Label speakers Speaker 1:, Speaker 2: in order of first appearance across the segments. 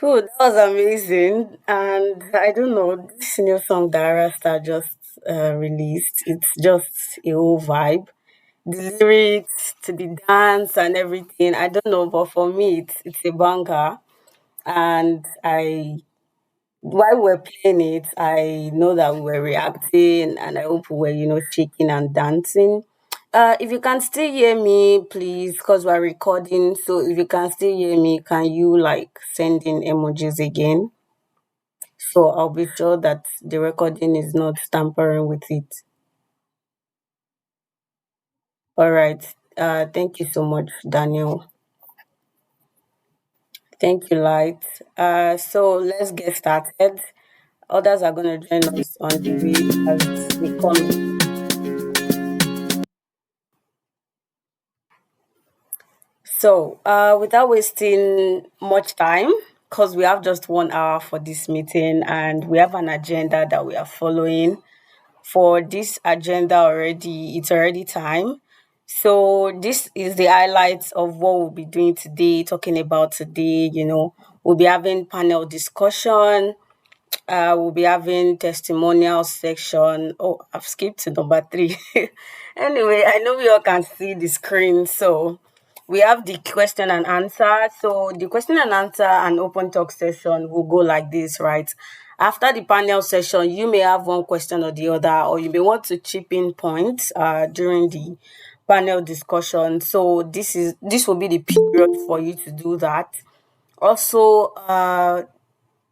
Speaker 1: Oh, that was amazing. And I don't know, this new song that Rasta just released, it's just a whole vibe. The lyrics to the dance and everything. I don't know, but for me, it's a banger. And while we're playing it, I know that we were reacting, and I hope we were, shaking and dancing. If you can still hear me, please, because we're recording. So if you can still hear me, can you like send in emojis again? So I'll be sure that the recording is not tampering with it. All right. Thank you so much, Daniel. Thank you, Light. So let's get started. Others are going to join us on the way as they come. So, without wasting much time, because we have just 1 hour for this meeting and we have an agenda that we are following. For this agenda already, it's already time. So, this is the highlights of what we'll be doing today, talking about today. We'll be having panel discussion, we'll be having testimonial section. Oh, I've skipped to number three. Anyway, I know we all can see the screen. So we have the question and answer. So the question and answer and open talk session will go like this, right? After the panel session, you may have one question or the other, or you may want to chip in points during the panel discussion. So this will be the period for you to do that. Also,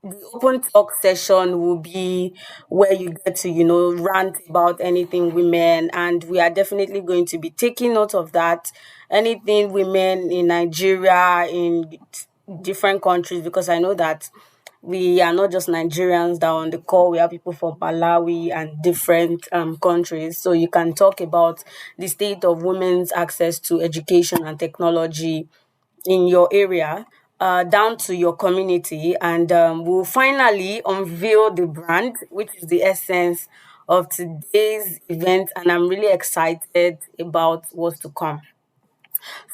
Speaker 1: the open talk session will be where you get to, rant about anything women, and we are definitely going to be taking note of that. Anything women in Nigeria, in different countries, because I know that we are not just Nigerians that are on the call. We have people from Malawi and different countries. So you can talk about the state of women's access to education and technology in your area, down to your community, and we'll finally unveil the brand, which is the essence of today's event. And I'm really excited about what's to come.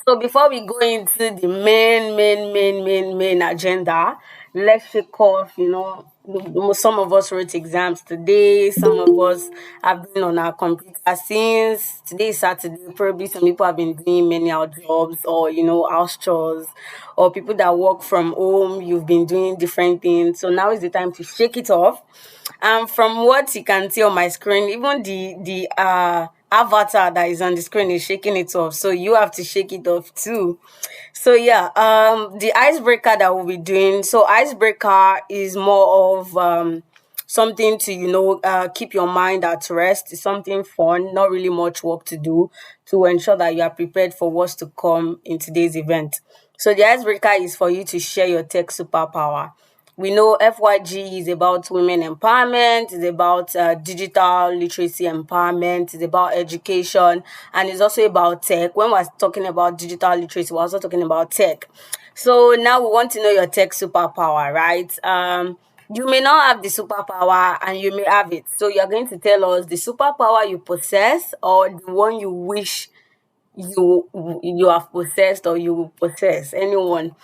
Speaker 1: So before we go into the main agenda, let's shake off, some of us wrote exams today, some of us have been on our computer since today is Saturday. Probably some people have been doing manual jobs or, house chores, or people that work from home, you've been doing different things. So now is the time to shake it off. And from what you can see on my screen, even the avatar that is on the screen is shaking it off. So you have to shake it off too. So yeah, the icebreaker that we'll be doing. So icebreaker is more of something to keep your mind at rest. It's something fun, not really much work to do, to ensure that you are prepared for what's to come in today's event. So the icebreaker is for you to share your tech superpower. We know FYGE is about women empowerment, it's about digital literacy empowerment, it's about education, and it's also about tech. When we're talking about digital literacy, we're also talking about tech. So now we want to know your tech superpower, right? You may not have the superpower and you may have it. So you're going to tell us the superpower you possess or the one you wish you have possessed or you will possess. Anyone.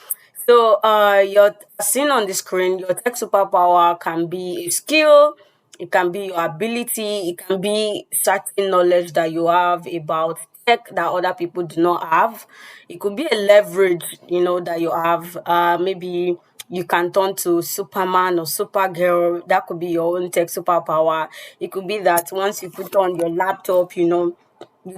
Speaker 1: So your seen on the screen, your tech superpower can be a skill, it can be your ability, it can be certain knowledge that you have about tech that other people do not have. It could be a leverage, that you have. Maybe you can turn to Superman or Supergirl. That could be your own tech superpower. It could be that once you put on your laptop, you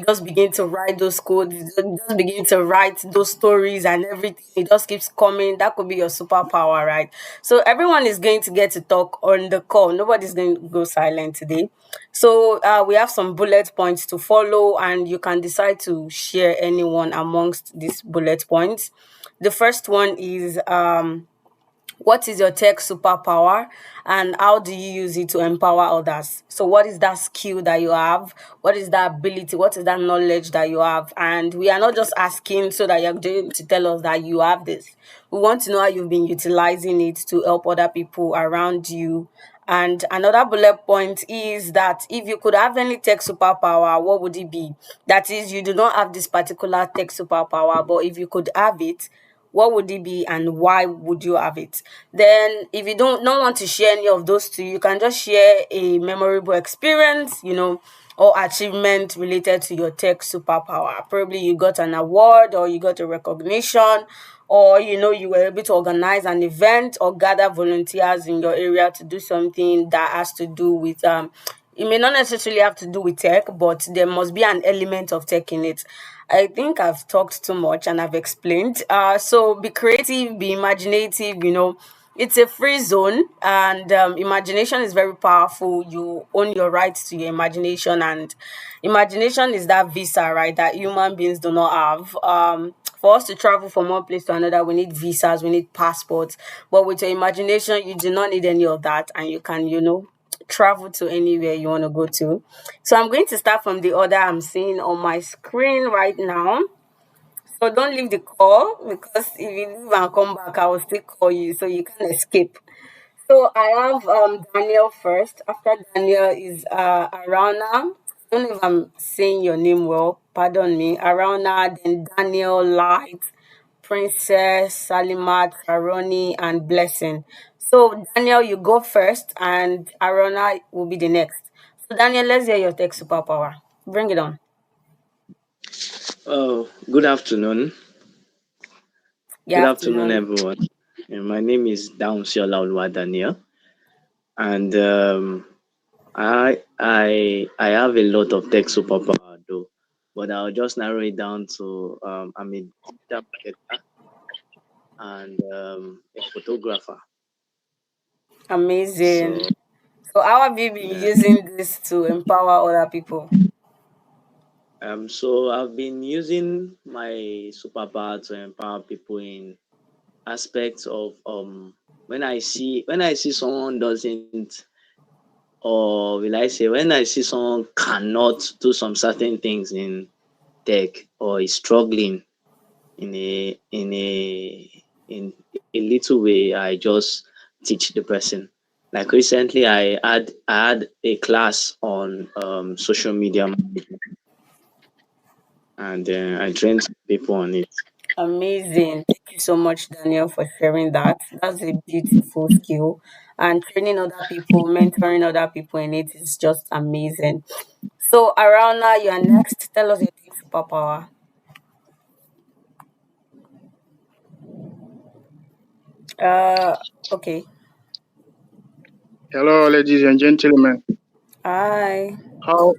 Speaker 1: just begin to write those codes, you just begin to write those stories and everything. It just keeps coming. That could be your superpower, right? So everyone is going to get to talk on the call. Nobody's going to go silent today. So we have some bullet points to follow, and you can decide to share any one amongst these bullet points. The first one is what is your tech superpower and how do you use it to empower others? So, what is that skill that you have? What is that ability? What is that knowledge that you have? And we are not just asking so that you're going to tell us that you have this. We want to know how you've been utilizing it to help other people around you. And another bullet point is that if you could have any tech superpower, what would it be? That is, you do not have this particular tech superpower, but if you could have it, what would it be and why would you have it? Then if you don't want to share any of those two, you can just share a memorable experience, or achievement related to your tech superpower. Probably you got an award or you got a recognition, or you were able to organize an event or gather volunteers in your area to do something that has to do with it may not necessarily have to do with tech, but there must be an element of tech in it. I think I've talked too much and I've explained. So be creative, be imaginative. It's a free zone, and imagination is very powerful. You own your rights to your imagination, and imagination is that visa, right, that human beings do not have. For us to travel from one place to another, we need visas, we need passports. But with your imagination, you do not need any of that, and you can, travel to anywhere you want to go to. So I'm going to start from the order I'm seeing on my screen right now. So don't leave the call, because if you leave and come back, I will still call you, so you can't escape. So I have Daniel first. After Daniel is Arana. I don't know if I'm saying your name well. Pardon me. Arana, then Daniel, Light, Princess, Salimat, Karoni, and Blessing. So Daniel, you go first, and Arana will be the next. So Daniel, let's hear your tech superpower. Bring it on.
Speaker 2: Oh, good afternoon.
Speaker 1: Good
Speaker 2: Good afternoon,
Speaker 1: afternoon.
Speaker 2: everyone. My name is Daunsiola Daniel, and I have a lot of tech superpower though, but I'll just narrow it down to I'm a digital marketer and a photographer. So
Speaker 1: Amazing. So how have you been
Speaker 2: yeah,
Speaker 1: using this to empower other people?
Speaker 2: so I've been using my superpower to empower people in aspects of when I see someone doesn't, or will I say, when I see someone cannot do some certain things in tech or is struggling in a little way, I just teach the person. Like recently, I had a class on social media management, and I trained some people on it.
Speaker 1: Amazing. Thank you so much, Daniel, for sharing that. That's a beautiful skill. And training other people, mentoring other people in it is just amazing. So, Arana, you are next. Tell us your tech superpower. Uh, okay.
Speaker 3: Hello, ladies and gentlemen.
Speaker 1: Hi.
Speaker 3: How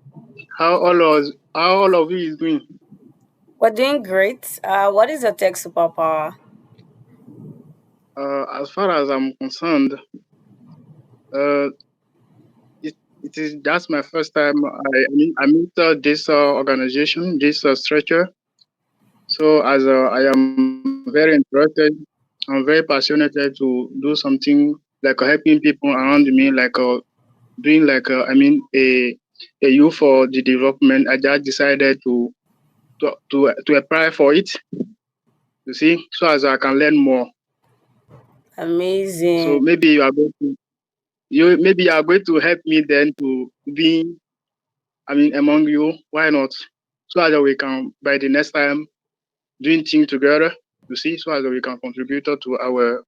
Speaker 3: how all of you is doing?
Speaker 1: We're doing great. What is your tech superpower?
Speaker 3: As far as I'm concerned, uh, it is that's my first time. I meet this organization, this stretcher. So as I am very interested, I'm very passionate to do something like helping people around me, like doing like a youth for the development. I just decided to apply for it. You see, so as I can learn more. So
Speaker 1: Amazing.
Speaker 3: maybe you are going to help me then to be among you. Why not? So as we can by the next time doing things together. You see, so as we can contribute to our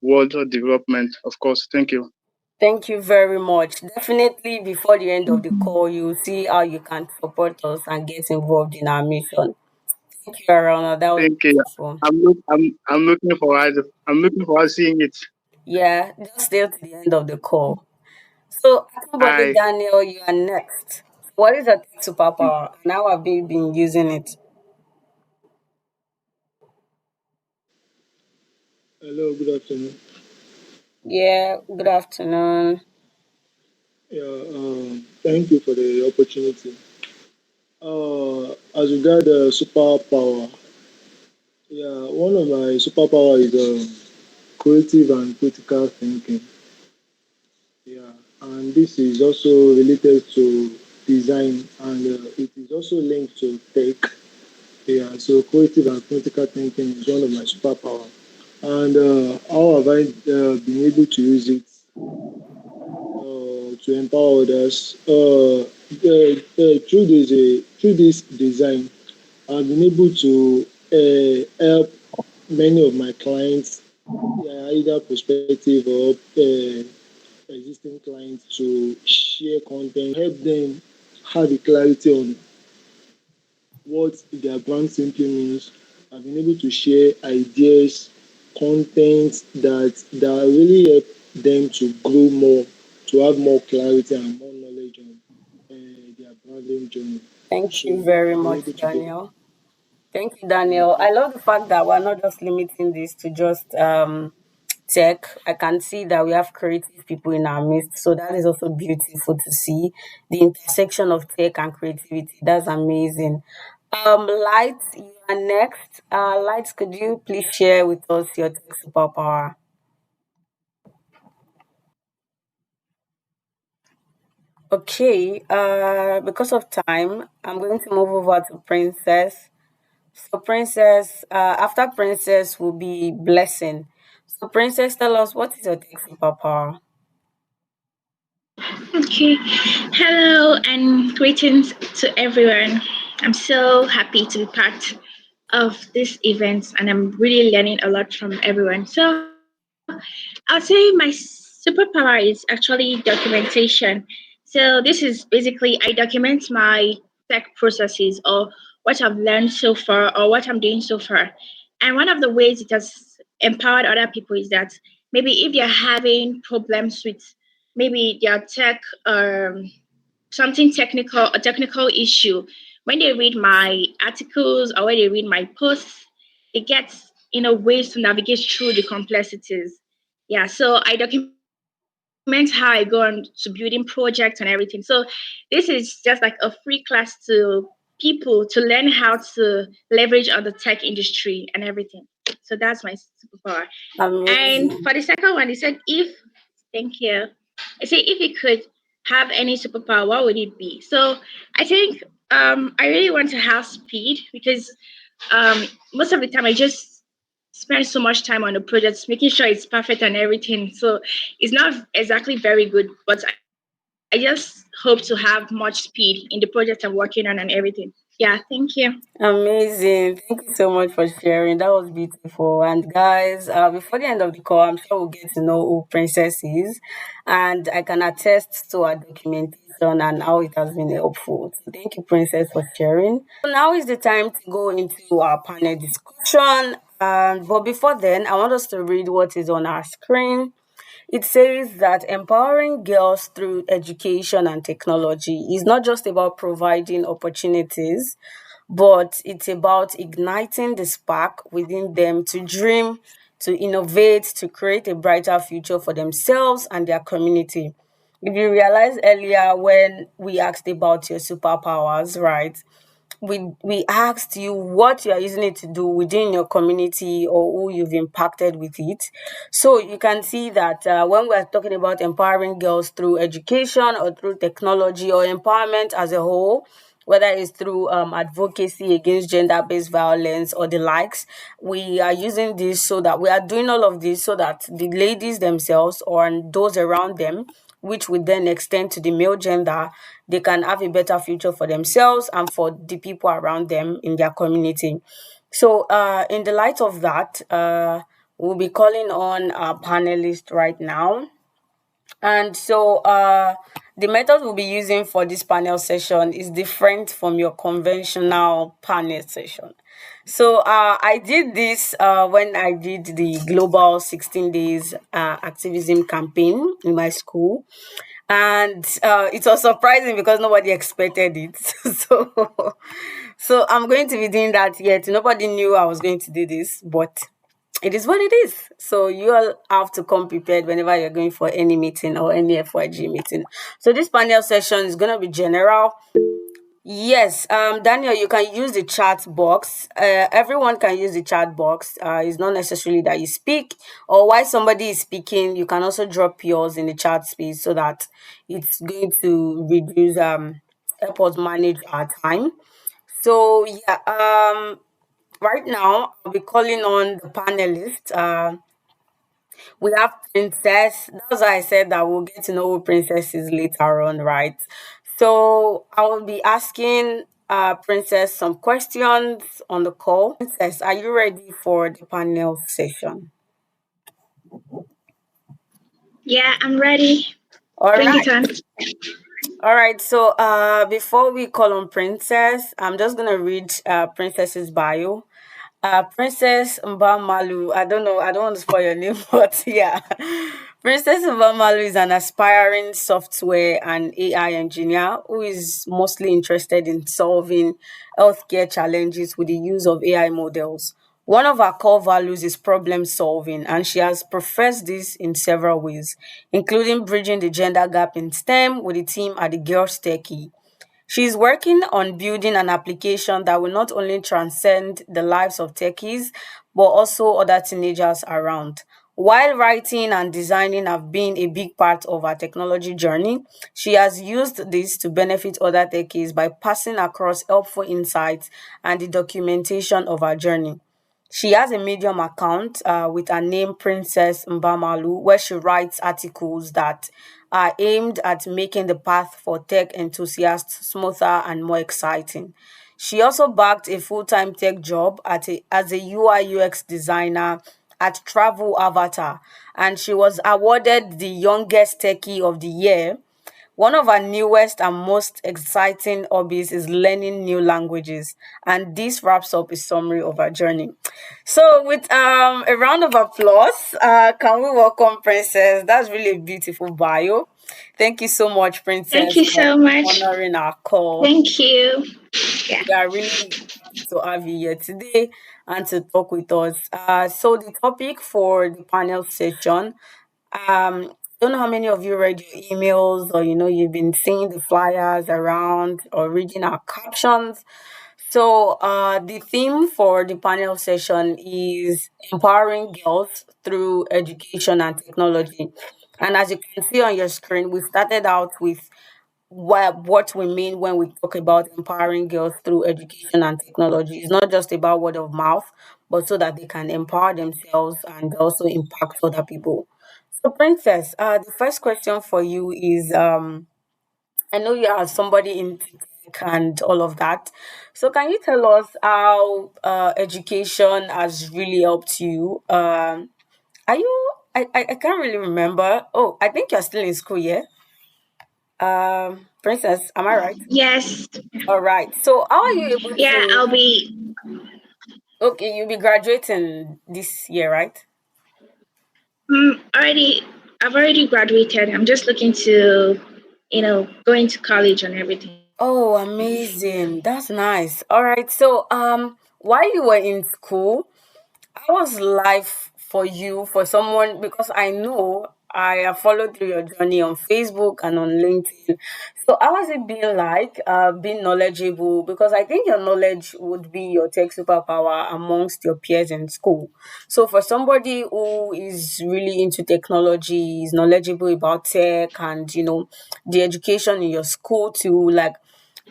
Speaker 3: world development. Of course. Thank you.
Speaker 1: Thank you very much. Definitely before the end of the call, you'll see how you can support us and get involved in our mission. Thank you, Arana. That was
Speaker 3: Thank you.
Speaker 1: beautiful.
Speaker 3: I'm looking forward. I'm looking forward seeing it.
Speaker 1: Yeah, just stay to the end of the call. So, Akambode
Speaker 3: I
Speaker 1: Daniel, you are next. What is your tech superpower? And how have you been using it?
Speaker 4: Hello, good afternoon.
Speaker 1: Yeah, good afternoon.
Speaker 4: Yeah, thank you for the opportunity. As regard the superpower, yeah, one of my superpower is creative and critical thinking. Yeah, and this is also related to design, and it is also linked to tech. Yeah, so creative and critical thinking is one of my superpower. And how have I been able to use it to empower others. Through this design, I've been able to help. many of my clients, either prospective or existing clients, to share content, help them have a clarity on what their brand simply means. I've been able to share ideas, content that really help them to grow more, to have more clarity and more knowledge on their branding journey.
Speaker 1: Thank
Speaker 4: So
Speaker 1: you very
Speaker 4: I've been
Speaker 1: much,
Speaker 4: able to do that.
Speaker 1: Daniel. Thank you, Daniel. I love the fact that we're not just limiting this to just tech. I can see that we have creative people in our midst. So that is also beautiful to see the intersection of tech and creativity. That's amazing. Light, you are next. Light, could you please share with us your tech superpower? Okay, because of time, I'm going to move over to Princess. So, Princess, after Princess will be Blessing. So, Princess, tell us what is your tech superpower?
Speaker 5: Okay. Hello and greetings to everyone. I'm so happy to be part of this event and I'm really learning a lot from everyone. So I'll say my superpower is actually documentation. So this is basically I document my tech processes or what I've learned so far or what I'm doing so far. And one of the ways it has empowered other people is that maybe if they're having problems with maybe their tech something technical, a technical issue, when they read my articles or when they read my posts, they get ways to navigate through the complexities. Yeah, so I document how I go on to building projects and everything. So this is just like a free class to people to learn how to leverage on the tech industry and everything. So that's my superpower. And for the
Speaker 1: Amazing.
Speaker 5: second one, they said if thank you. I say if you could have any superpower, what would it be? So I think I really want to have speed because most of the time I just spend so much time on the project, making sure it's perfect and everything. So it's not exactly very good, but I just hope to have much speed in the project I'm working on and everything. Yeah, thank you.
Speaker 1: Amazing. Thank you so much for sharing. That was beautiful. And guys, before the end of the call, I'm sure we'll get to know who Princess is. And I can attest to her documentation and how it has been helpful. So thank you, Princess, for sharing. So now is the time to go into our panel discussion. But before then, I want us to read what is on our screen. It says that empowering girls through education and technology is not just about providing opportunities, but it's about igniting the spark within them to dream, to innovate, to create a brighter future for themselves and their community. If you realize earlier when we asked about your superpowers, right? We asked you what you are using it to do within your community or who you've impacted with it. So you can see that when we're talking about empowering girls through education or through technology or empowerment as a whole, whether it's through advocacy against gender-based violence or the likes, we are using this so that we are doing all of this so that the ladies themselves or those around them, which would then extend to the male gender, they can have a better future for themselves and for the people around them in their community. So, in the light of that, we'll be calling on our panelists right now. And so, the method we'll be using for this panel session is different from your conventional panel session. So, I did this when I did the global 16 days activism campaign in my school. And it was surprising because nobody expected it. So I'm going to be doing that yet. Nobody knew I was going to do this, but it is what it is. So you all have to come prepared whenever you're going for any meeting or any FYG meeting. So this panel session is going to be general. Yes, Daniel, you can use the chat box. Everyone can use the chat box. It's not necessarily that you speak, or while somebody is speaking, you can also drop yours in the chat space so that it's going to reduce help us manage our time. So yeah, right now I'll be calling on the panelists. We have Princess. That's why I said that we'll get to know who Princess is later on, right? So I will be asking Princess some questions on the call. Princess, are you ready for the panel session?
Speaker 5: Yeah, I'm ready.
Speaker 1: All
Speaker 5: Bring
Speaker 1: right.
Speaker 5: it on.
Speaker 1: All right. So, before we call on Princess, I'm just gonna read Princess's bio. Princess Mbamalu. I don't know. I don't want to spoil your name, but yeah. Princess Mbamalu is an aspiring software and AI engineer who is mostly interested in solving healthcare challenges with the use of AI models. One of her core values is problem solving, and she has professed this in several ways, including bridging the gender gap in STEM with the team at the Girls Techie. She's working on building an application that will not only transcend the lives of techies, but also other teenagers around. While writing and designing have been a big part of her technology journey, she has used this to benefit other techies by passing across helpful insights and the documentation of her journey. She has a Medium account with her name Princess Mbamalu, where she writes articles that are aimed at making the path for tech enthusiasts smoother and more exciting. She also backed a full-time tech job as a UI UX designer at Travel Avatar, and she was awarded the youngest techie of the year. One of our newest and most exciting hobbies is learning new languages, and this wraps up a summary of our journey. So, with a round of applause, can we welcome Princess? That's really a beautiful bio. Thank you so much,
Speaker 5: Thank
Speaker 1: Princess,
Speaker 5: you
Speaker 1: for
Speaker 5: so much.
Speaker 1: honoring our call.
Speaker 5: Thank you. Yeah.
Speaker 1: We are really happy to have you here today and to talk with us. So, the topic for the panel session, don't know how many of you read your emails or you've been seeing the flyers around or reading our captions. So, the theme for the panel session is empowering girls through education and technology. And as you can see on your screen, we started out with what we mean when we talk about empowering girls through education and technology. It's not just about word of mouth, but so that they can empower themselves and also impact other people. So, Princess, the first question for you is I know you are somebody in tech and all of that. So, can you tell us how education has really helped you? Are you? I can't really remember. Oh, I think you're still in school, yeah. Princess, am I right?
Speaker 5: Yes.
Speaker 1: All right. So, how are you able
Speaker 5: Yeah,
Speaker 1: to?
Speaker 5: I'll be
Speaker 1: Okay, you'll be graduating this year, right?
Speaker 5: already I've already graduated. I'm just looking to, go into college and everything.
Speaker 1: Oh, amazing. That's nice. All right. So, while you were in school, how was life for you, for someone? Because I know I have followed through your journey on Facebook and on LinkedIn. So, how has it been like being knowledgeable? Because I think your knowledge would be your tech superpower amongst your peers in school. So, for somebody who is really into technology, is knowledgeable about tech and, the education in your school too, like,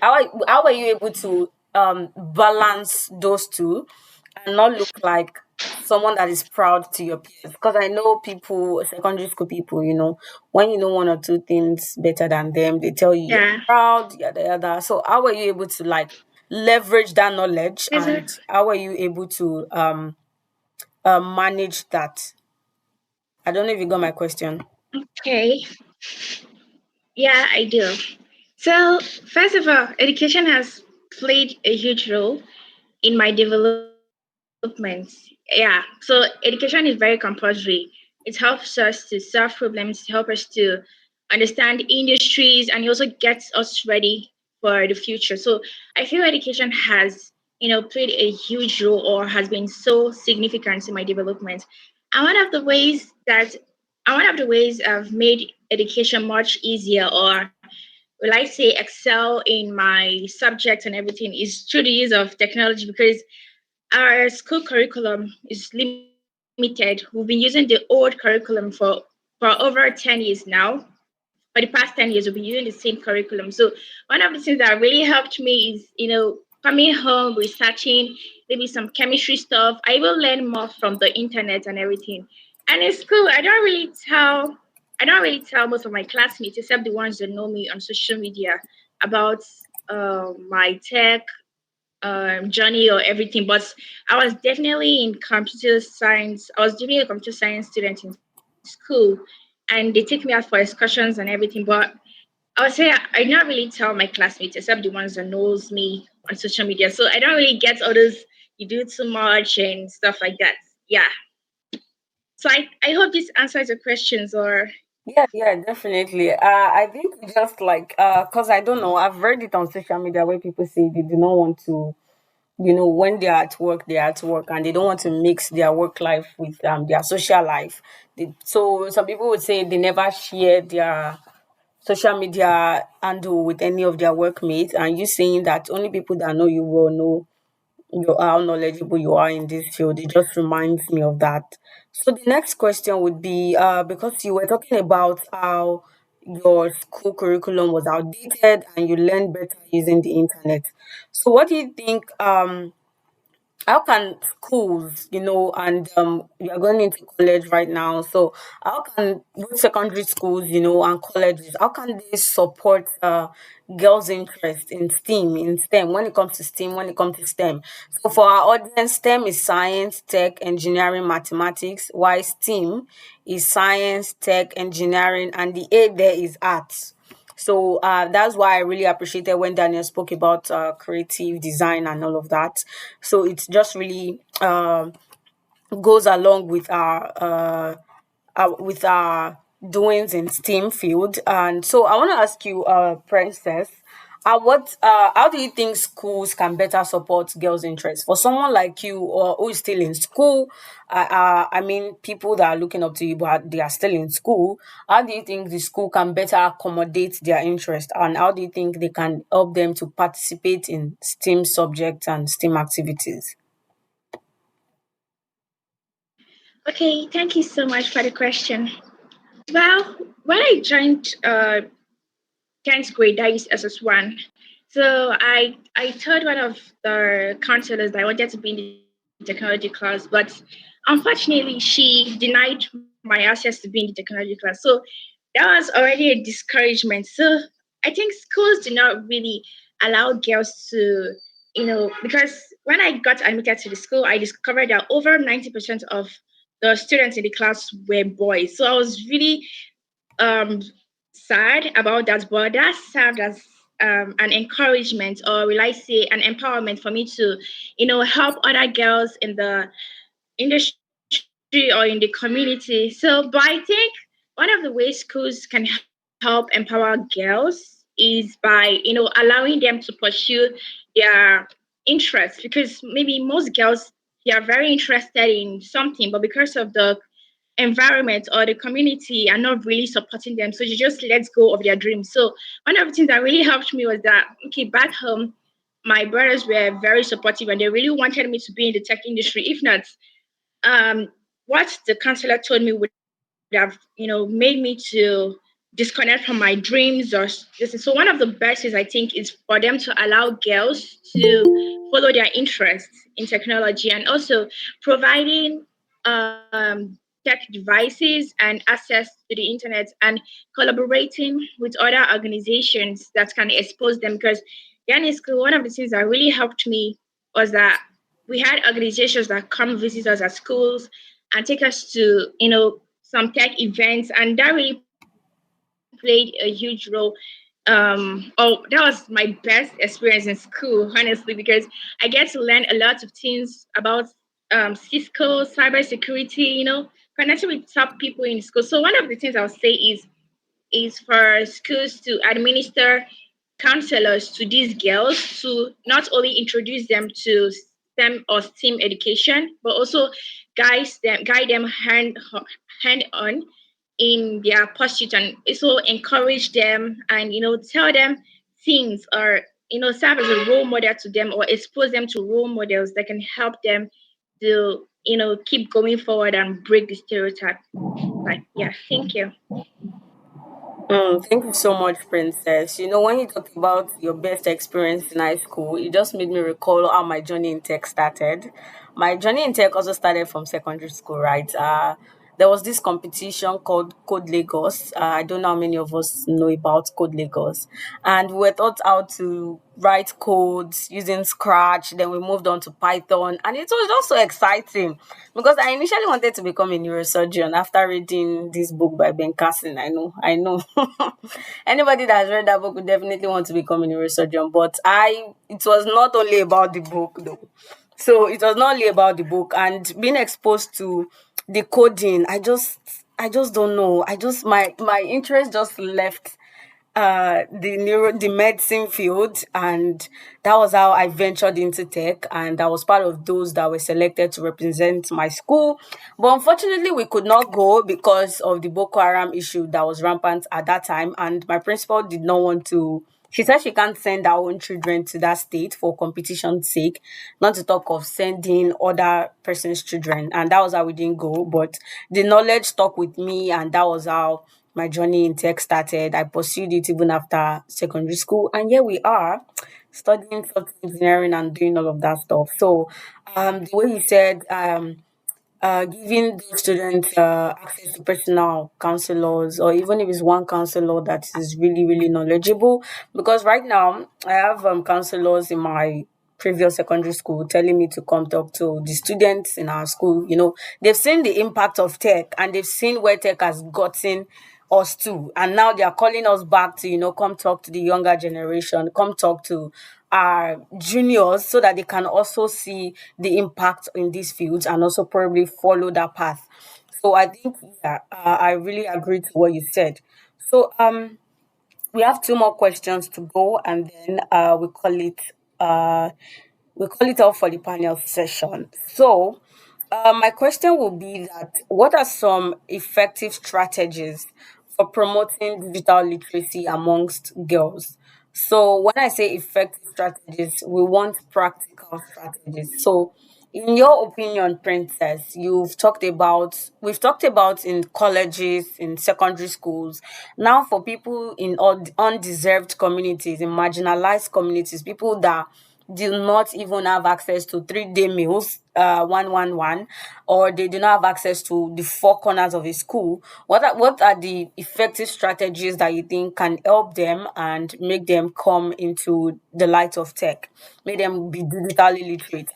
Speaker 1: how are you able to balance those two and not look like someone that is proud to your peers? Because I know people, secondary school people, when you know one or two things better than them, they tell you you're
Speaker 5: Yeah.
Speaker 1: proud, yada yada. So how are you able to like leverage that knowledge,
Speaker 5: Is
Speaker 1: and
Speaker 5: it
Speaker 1: how are you able to manage that? I don't know if you got my question.
Speaker 5: okay? Yeah, I do. So, first of all, education has played a huge role in my development. Yeah, so education is very compulsory. It helps us to solve problems, help us to understand industries, and it also gets us ready for the future. So I feel education has, played a huge role or has been so significant in my development. And one of the ways I've made education much easier, or will I say excel in my subject and everything, is through the use of technology, because our school curriculum is limited. We've been using the old curriculum for over 10 years now. For the past 10 years, we've been using the same curriculum. So one of the things that really helped me is, coming home, researching maybe some chemistry stuff. I will learn more from the internet and everything. And in school, I don't really tell most of my classmates, except the ones that know me on social media, about my tech journey or everything. But I was definitely in computer science. I was definitely a computer science student in school, and they take me out for excursions and everything. But I would say I not really tell my classmates except the ones that knows me on social media. So I don't really get all those you do too much and stuff like that. Yeah. So I hope this answers your questions or
Speaker 1: Yeah, yeah, definitely. I think just like, cause I don't know, I've read it on social media where people say they do not want to, when they're at work, they're at work, and they don't want to mix their work life with their social life. So some people would say they never share their social media handle with any of their workmates, and you saying that only people that know you will know how knowledgeable you are in this field. It just reminds me of that. So the next question would be, because you were talking about how your school curriculum was outdated and you learned better using the internet. So what do you think how can schools, and you're going into college right now, so how can both secondary schools, and colleges, how can they support girls' interest in STEM, when it comes to STEAM, when it comes to STEM? So for our audience, STEM is science, tech, engineering, mathematics, while STEAM is science, tech, engineering, and the A there is arts. So that's why I really appreciated when Daniel spoke about creative design and all of that. So it's just really goes along with our doings in STEAM field. And so I want to ask you, Princess, what how do you think schools can better support girls' interests? For someone like you, or who is still in school, I mean, people that are looking up to you, but they are still in school. How do you think the school can better accommodate their interest, and how do you think they can help them to participate in STEAM subjects and STEAM activities?
Speaker 5: okay, thank you so much for the question. Well, when I joined 10th grade, that is SS1. So I told one of the counselors that I wanted to be in the technology class, but unfortunately she denied my access to be in the technology class. So that was already a discouragement. So I think schools do not really allow girls to, because when I got admitted to the school, I discovered that over 90% of the students in the class were boys. So I was really um sad about that, but that served as an encouragement, or will I say an empowerment for me to, help other girls in the industry or in the community. So, but I think one of the ways schools can help empower girls is by, allowing them to pursue their interests, because maybe most girls, they are very interested in something, but because of the environment or the community are not really supporting them. So you just let go of their dreams. So one of the things that really helped me was that, okay, back home, my brothers were very supportive and they really wanted me to be in the tech industry. If not, um, what the counselor told me would have, made me to disconnect from my dreams or this. So one of the best is, I think, is for them to allow girls to follow their interests in technology, and also providing tech devices and access to the internet, and collaborating with other organizations that can expose them. Because then in school, one of the things that really helped me was that we had organizations that come visit us at schools and take us to, some tech events, and that really played a huge role. Oh, that was my best experience in school, honestly, because I get to learn a lot of things about Cisco, cybersecurity, connecting with top people in school. So one of the things I'll say is for schools to administer counselors to these girls to not only introduce them to STEM or STEAM education, but also guide them hand on in their pursuit, and also encourage them and, tell them things, or, serve as a role model to them, or expose them to role models that can help them to, keep going forward and break the stereotype. Like, yeah, thank you.
Speaker 1: Thank you so much, Princess. When you talk about your best experience in high school, it just made me recall how my journey in tech started. My journey in tech also started from secondary school, right? there was this competition called Code Lagos. I don't know how many of us know about Code Lagos. And we were taught how to write codes using Scratch. Then we moved on to Python. And it was just so exciting because I initially wanted to become a neurosurgeon after reading this book by Ben Carson. I know. Anybody that has read that book would definitely want to become a neurosurgeon. But it was not only about the book though. So it was not only about the book and being exposed to the coding. I just don't know. My interest just left the medicine field, and that was how I ventured into tech, and I was part of those that were selected to represent my school. But unfortunately we could not go because of the Boko Haram issue that was rampant at that time, and my principal did not want to. She said she can't send our own children to that state for competition's sake, not to talk of sending other person's children. And that was how we didn't go. But the knowledge stuck with me, and that was how my journey in tech started. I pursued it even after secondary school, and here we are studying software engineering and doing all of that stuff. So, the way you said, giving the students access to personal counselors, or even if it's one counselor that is really, really knowledgeable. Because right now, I have counselors in my previous secondary school telling me to come talk to the students in our school. They've seen the impact of tech and they've seen where tech has gotten us too. And now they are calling us back to, come talk to the younger generation, come talk to our juniors so that they can also see the impact in these fields and also probably follow that path. So I think, yeah, I really agree to what you said. So we have two more questions to go, and then uh we call it off for the panel session. So, my question will be that what are some effective strategies for promoting digital literacy amongst girls? So, when I say effective strategies, we want practical strategies. So, in your opinion, Princess, we've talked about in colleges, in secondary schools. Now, for people in undeserved communities, in marginalized communities, people that do not even have access to 3-day meals, 111, or they do not have access to the four corners of a school. What are the effective strategies that you think can help them and make them come into the light of tech, make them be digitally literate?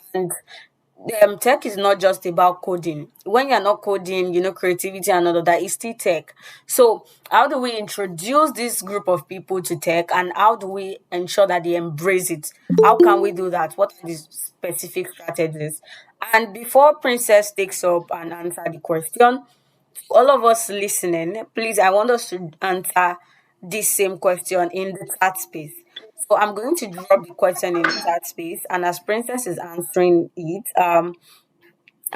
Speaker 1: And tech is not just about coding. When you're not coding, creativity and all of that is still tech. So how do we introduce this group of people to tech, and how do we ensure that they embrace it? How can we do that? What are the specific strategies? And before Princess takes up and answer the question, all of us listening, please, I want us to answer this same question in the chat space. So I'm going to drop the question in the chat space, and as Princess is answering it, I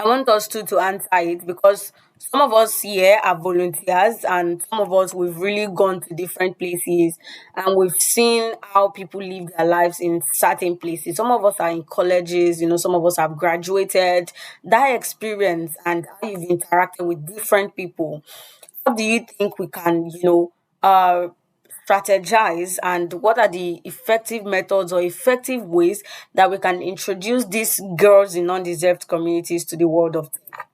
Speaker 1: want us to answer it because some of us here are volunteers, and some of us we've really gone to different places and we've seen how people live their lives in certain places. Some of us are in colleges, some of us have graduated. That experience and how you've interacted with different people, how do you think we can, strategize, and what are the effective methods or effective ways that we can introduce these girls in undeserved communities to the world of tech?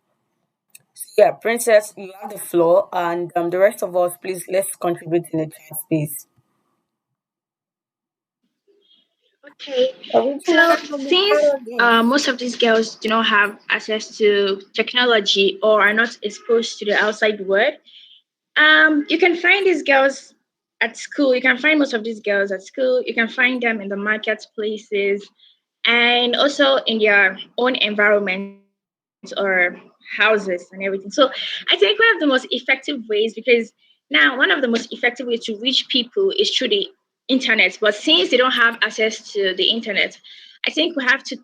Speaker 1: Yeah, Princess, you have the floor, and the rest of us, please, let's contribute in the chat space.
Speaker 5: Okay,
Speaker 1: Original
Speaker 5: so
Speaker 1: from the
Speaker 5: since
Speaker 1: part of this.
Speaker 5: most of these girls do not have access to technology or are not exposed to the outside world, you can find these girls at school. You can find most of these girls at school. You can find them in the marketplaces and also in their own environments or houses and everything. So I think one of the most effective ways, because now one of the most effective ways to reach people is through the internet. But since they don't have access to the internet, I think we have to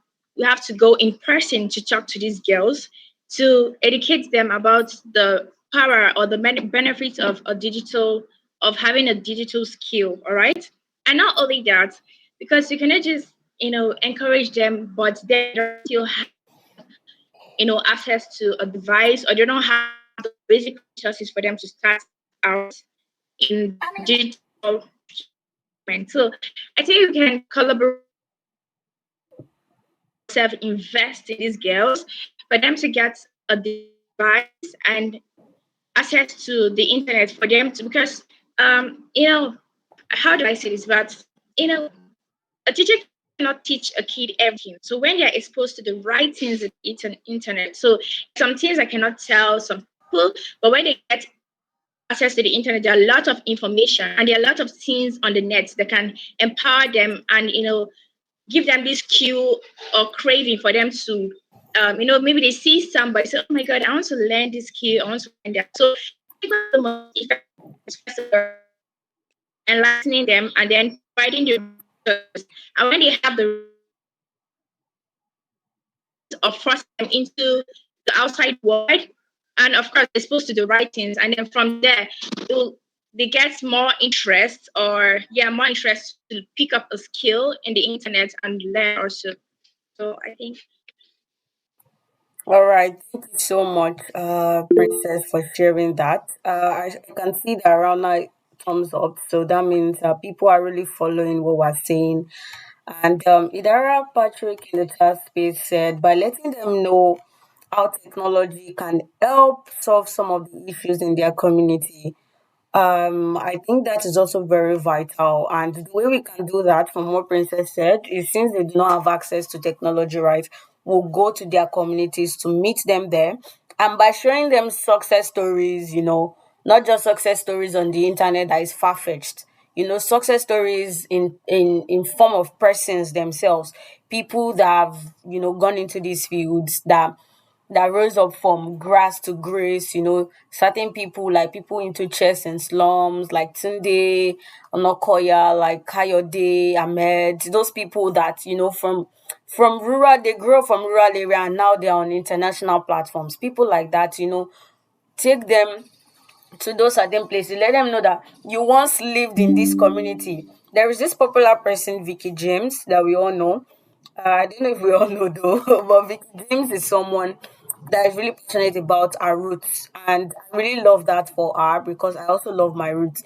Speaker 5: go in person to talk to these girls to educate them about the power or the benefits of a digital of having a digital skill. All right, and not only that, because you cannot just encourage them, but then they don't still have access to a device, or they don't have the basic resources for them to start out in the digital environment. So I think you can collaborate with these girls, or you can yourself invest in these girls for them to get a device and access to the internet for them to, because how do I say this? But you know, a teacher cannot teach a kid everything. So when they're exposed to the right things in the internet, so some things I cannot tell some people, but when they get access to the internet, there are a lot of information and there are a lot of things on the net that can empower them and give them this cue or craving for them to maybe they see somebody say, oh my god, I want to learn this skill, I want to learn that. So the most effective is first of all enlightening them and then providing the resources. And when they have the or force them into the outside world, and of course exposed to the right things, and then from there they get more interest, or more interest to pick up a skill in the internet and learn also. So I think
Speaker 1: All right, thank you so much, Princess, for sharing that. I can see that around now thumbs up, so that means people are really following what we're saying. And Idara Patrick in the chat space said, by letting them know how technology can help solve some of the issues in their community, I think that is also very vital. And the way we can do that, from what Princess said, is since they do not have access to technology, right, we'll go to their communities to meet them there. And by showing them success stories, not just success stories on the internet that is far fetched, success stories in form of persons themselves, people that have, gone into these fields that rose up from grass to grace, certain people like people into chess and slums like Tunde, Onokoya, like Kayode, Ahmed, those people that, from rural, they grew up from rural area and now they're on international platforms. People like that, take them to those certain places. Let them know that you once lived in this community. There is this popular person, Vicky James, that we all know. I don't know if we all know though, but Vicky James is someone that is really passionate about our roots, and I really love that for her because I also love my roots.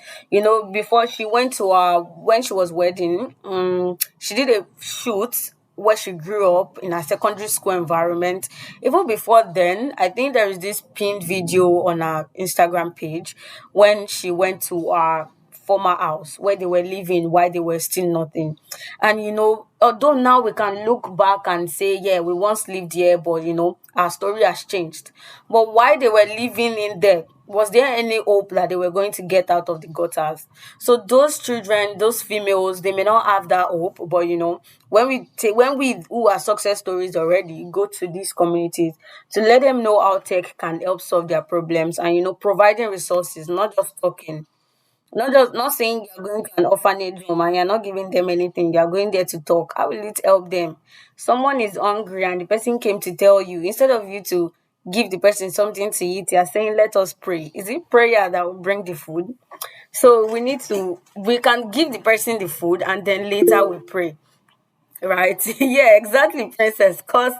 Speaker 1: Before she went to when she was wedding, she did a shoot where she grew up in a secondary school environment. Even before then, I think there is this pinned video on her Instagram page when she went to our former house where they were living while they were still nothing. And although now we can look back and say, yeah, we once lived here, but our story has changed. But while they were living in there, was there any hope that they were going to get out of the gutters? So those children, those females, they may not have that hope, but when we who are success stories already go to these communities to let them know how tech can help solve their problems, and providing resources, not just talking. Not saying you're going to an orphanage home and you're not giving them anything, you're going there to talk. How will it help them? Someone is hungry and the person came to tell you, instead of you to give the person something to eat, you're saying, let us pray. Is it prayer that will bring the food? So we can give the person the food and then later we pray. Right? Yeah, exactly, princess. Because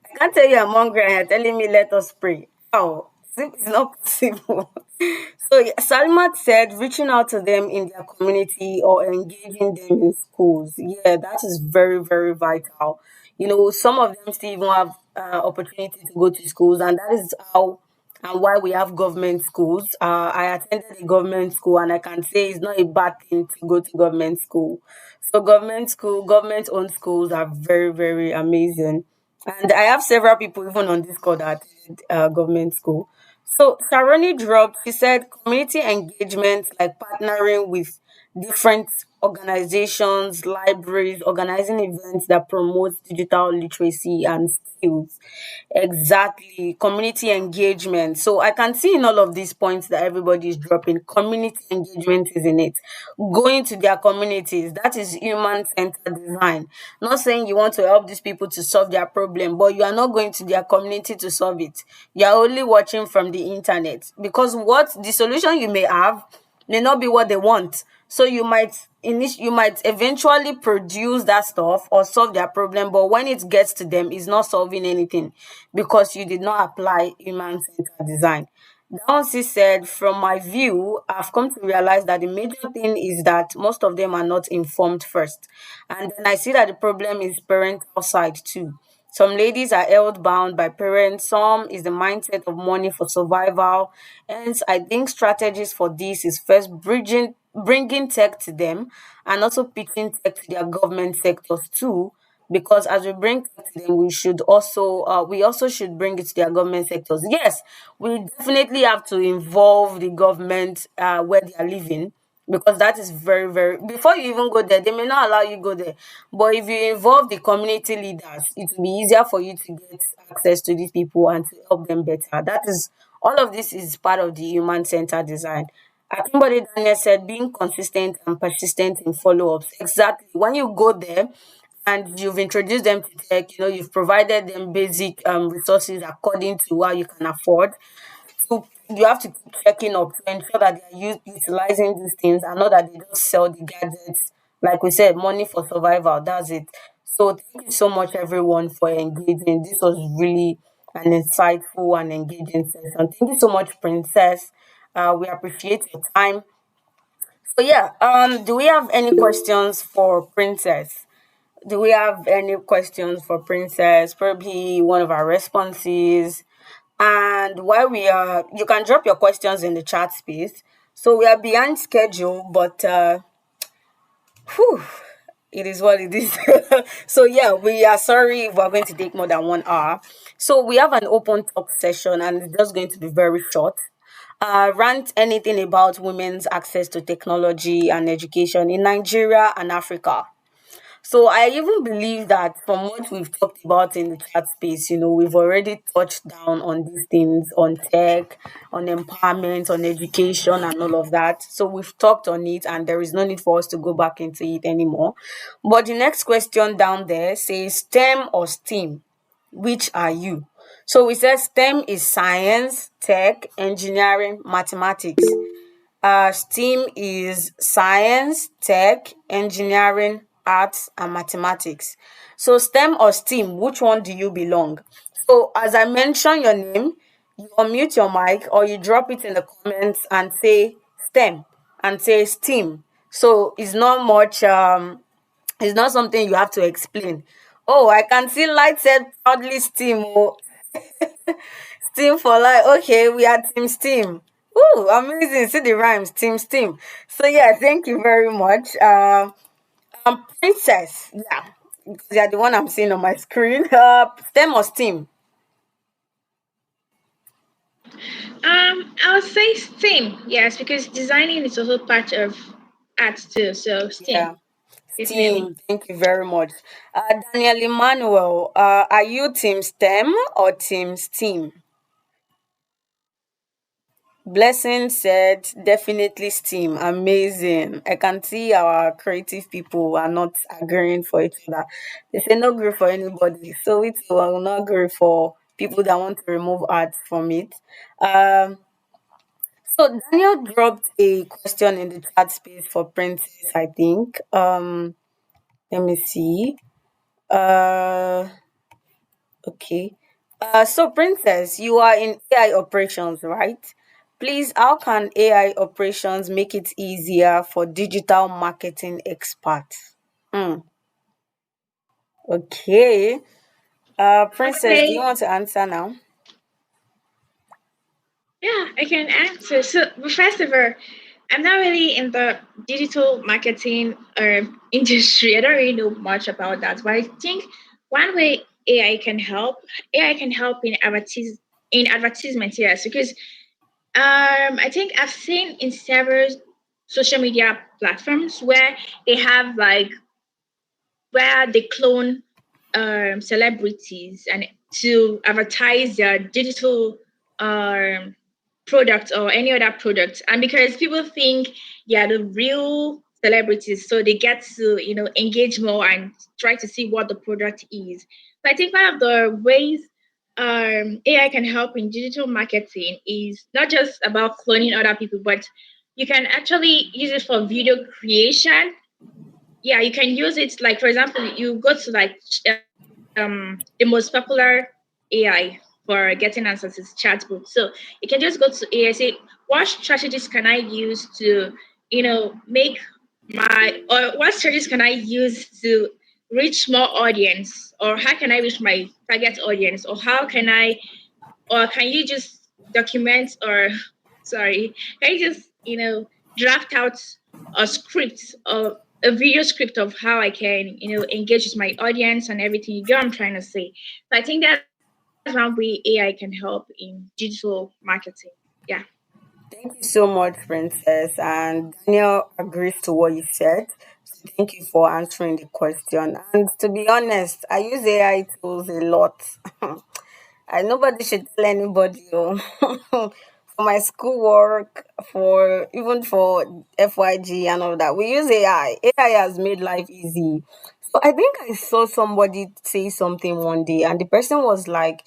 Speaker 1: I can't tell you I'm hungry and you're telling me let us pray. How? It's not possible. So yeah, Salma said reaching out to them in their community or engaging them in schools. Yeah, that is very, very vital. Some of them still even have opportunity to go to schools, and that is how and why we have government schools. I attended a government school, and I can say it's not a bad thing to go to government school. So government owned schools are very, very amazing. And I have several people even on this call that attended government school. So Sharoni dropped, she said community engagement, like partnering with different organizations, libraries, organizing events that promote digital literacy and skills. Exactly. Community engagement. So I can see in all of these points that everybody is dropping, community engagement is in it. Going to their communities, that is human centered design. Not saying you want to help these people to solve their problem, but you are not going to their community to solve it. You are only watching from the internet, because what the solution you may have may not be what they want. So you might eventually produce that stuff or solve their problem, but when it gets to them, it's not solving anything because you did not apply human centered design. Dancy said, from my view, I've come to realize that the major thing is that most of them are not informed first. And then I see that the problem is parental side too. Some ladies are held bound by parents. Some is the mindset of money for survival. Hence, I think strategies for this is first bringing tech to them, and also pitching tech to their government sectors too. Because as we bring tech to them, we also should bring it to their government sectors. Yes, we definitely have to involve the government where they are living, because that is very, very, before you even go there, they may not allow you go there. But if you involve the community leaders, it will be easier for you to get access to these people and to help them better. That is, all of this is part of the human centered design. I think what Daniel said, being consistent and persistent in follow-ups. Exactly. When you go there and you've introduced them to tech, you've provided them basic resources according to what you can afford. So you have to keep checking up to ensure that they are utilizing these things, and not that they just sell the gadgets. Like we said, money for survival. That's it. So thank you so much, everyone, for engaging. This was really an insightful and engaging session. Thank you so much, Princess. We appreciate your time. So yeah, do we have any questions for Princess? Do we have any questions for Princess? Probably one of our responses. And while we are, you can drop your questions in the chat space. So we are behind schedule, but whew, it is what it is. So yeah, we are sorry if we're going to take more than 1 hour. So we have an open talk session, and it's just going to be very short. Rant anything about women's access to technology and education in Nigeria and Africa. So I even believe that from what we've talked about in the chat space, we've already touched down on these things, on tech, on empowerment, on education, and all of that. So we've talked on it, and there is no need for us to go back into it anymore. But the next question down there says STEM or STEAM? Which are you? So we said STEM is science, tech, engineering, mathematics. STEAM is science, tech, engineering, arts, and mathematics. So STEM or STEAM, which one do you belong? So as I mention your name, you unmute your mic or you drop it in the comments and say STEM and say STEAM. So it's not something you have to explain. Oh, I can see Light said proudly STEAM. Oh, Steam for life. Okay, we are Team Steam. Ooh, amazing. See the rhymes. Team Steam. So yeah, thank you very much. Princess. Yeah. Because you're the one I'm seeing on my screen. STEM or Steam?
Speaker 5: I'll say STEAM, yes, because designing is also part of art too. So STEAM,
Speaker 1: Yeah.
Speaker 5: definitely.
Speaker 1: Steam. Thank you very much. Daniel Emmanuel, are you Team STEM or Team Steam? Blessing said, definitely Steam. Amazing. I can see our creative people are not agreeing for each other. They say no agree for anybody. So it will not agree for people that want to remove art from it. Um, so Daniel dropped a question in the chat space for Princess, I think. Let me see. Uh Okay. So Princess, you are in AI operations, right? Please, how can AI operations make it easier for digital marketing experts? Hmm. Okay. Princess, do you
Speaker 5: Okay,
Speaker 1: want to answer now?
Speaker 5: yeah, I can answer. So, but first of all, I'm not really in the digital marketing industry. I don't really know much about that, but I think one way AI can help in advertisements, yes, because I think I've seen in several social media platforms where they have like where they clone celebrities and to advertise their digital um, product or any other product. And because people think they are the real celebrities, so they get to engage more and try to see what the product is. So I think one of the ways AI can help in digital marketing is not just about cloning other people, but you can actually use it for video creation. Yeah, you can use it, like for example, you go to like the most popular AI for getting answers is chatbot. So you can just go to AI, say what strategies can I use to make my or what strategies can I use to reach more audience, or how can I reach my target audience, or how can I, or can you just document, or sorry, can you just draft out a script, or a video script of how I can engage with my audience and everything. You get what I'm trying to say? So I think that's one way AI can help in digital marketing. Yeah.
Speaker 1: Thank you so much, Princess. And Daniel agrees to what you said. So thank you for answering the question. And to be honest, I use AI tools a lot. And nobody should tell anybody. Oh. For my schoolwork, for even for FYG and all that, we use AI. AI has made life easy. So I think I saw somebody say something one day, and the person was like,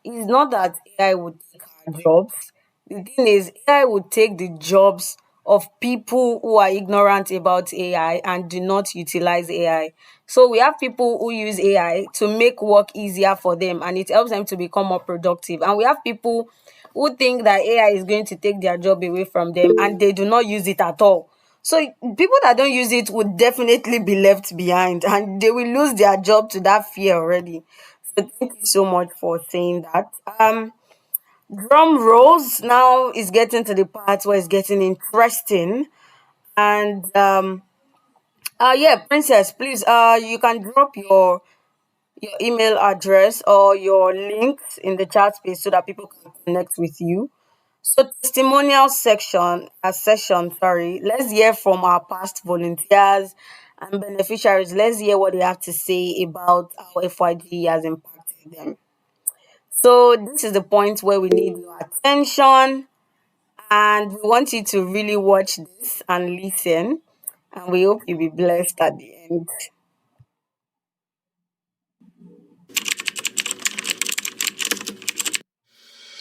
Speaker 1: "It's not that AI would take our jobs. The thing is, AI would take the jobs of people who are ignorant about AI and do not utilize AI. So we have people who use AI to make work easier for them and it helps them to become more productive. And we have people who think that AI is going to take their job away from them and they do not use it at all. So people that don't use it would definitely be left behind and they will lose their job to that fear already. So thank you so much for saying that. Drum rolls now is getting to the part where it's getting interesting. And yeah, Princess, please you can drop your email address or your links in the chat space so that people can connect with you. So testimonial session, sorry. Let's hear from our past volunteers and beneficiaries. Let's hear what they have to say about how FYG has impacted them. So this is the point where we need your attention and we want you to really watch this and listen. And we hope you'll be blessed at the end.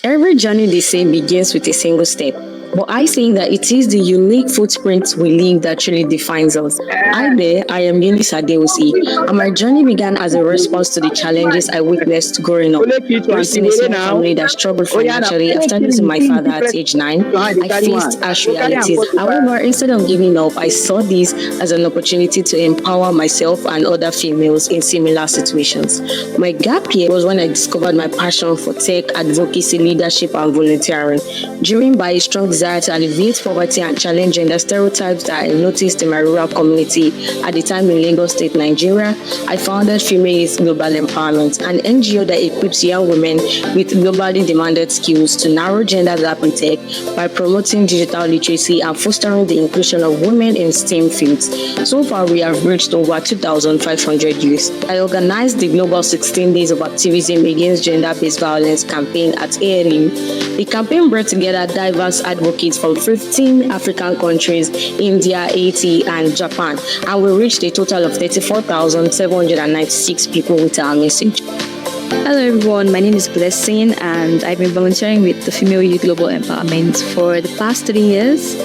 Speaker 6: Every journey they say begins with a single step. But I think that it is the unique footprints we leave that truly defines us. Hi there, I am Eunice Adeosi, and my journey began as a response to the challenges I witnessed growing up. Raised in a small family that struggled financially after losing my father at age 9, I faced harsh realities. However, instead of giving up, I saw this as an opportunity to empower myself and other females in similar situations. My gap year was when I discovered my passion for tech, advocacy, leadership, and volunteering. Driven by a strong desire to alleviate poverty and challenge gender stereotypes that I noticed in my rural community at the time in Lagos State, Nigeria, I founded Female Global Empowerment, an NGO that equips young women with globally demanded skills to narrow gender gap in tech by promoting digital literacy and fostering the inclusion of women in STEM fields. So far, we have reached over 2,500 youth. I organized the Global 16 Days of Activism Against Gender-Based Violence campaign at ALU. The campaign brought together diverse advocates from 15 African countries, India, Haiti, and Japan, and we reached a total of 34,796 people with our message.
Speaker 7: Hello everyone, my name is Blessing and I've been volunteering with the Female Youth Global Empowerment for the past 3 years.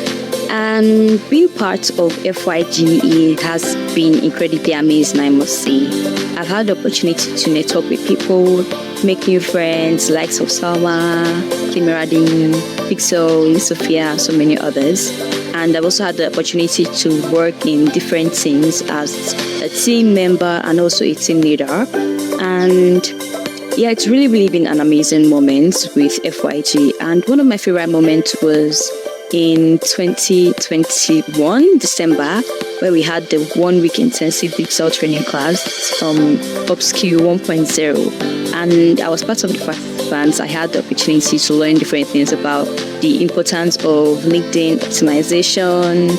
Speaker 7: And being part of FYGE has been incredibly amazing, I must say. I've had the opportunity to network with people, make new friends, like Salma, Kimiradi, Pixel, Sophia, and so many others. And I've also had the opportunity to work in different teams as a team member and also a team leader. And yeah, it's really been an amazing moment with FYG. And one of my favorite moments was in 2021, December, where we had the 1 week intensive digital training class from Upskill 1.0. And I was part of the participants. I had the opportunity to learn different things about the importance of LinkedIn optimization,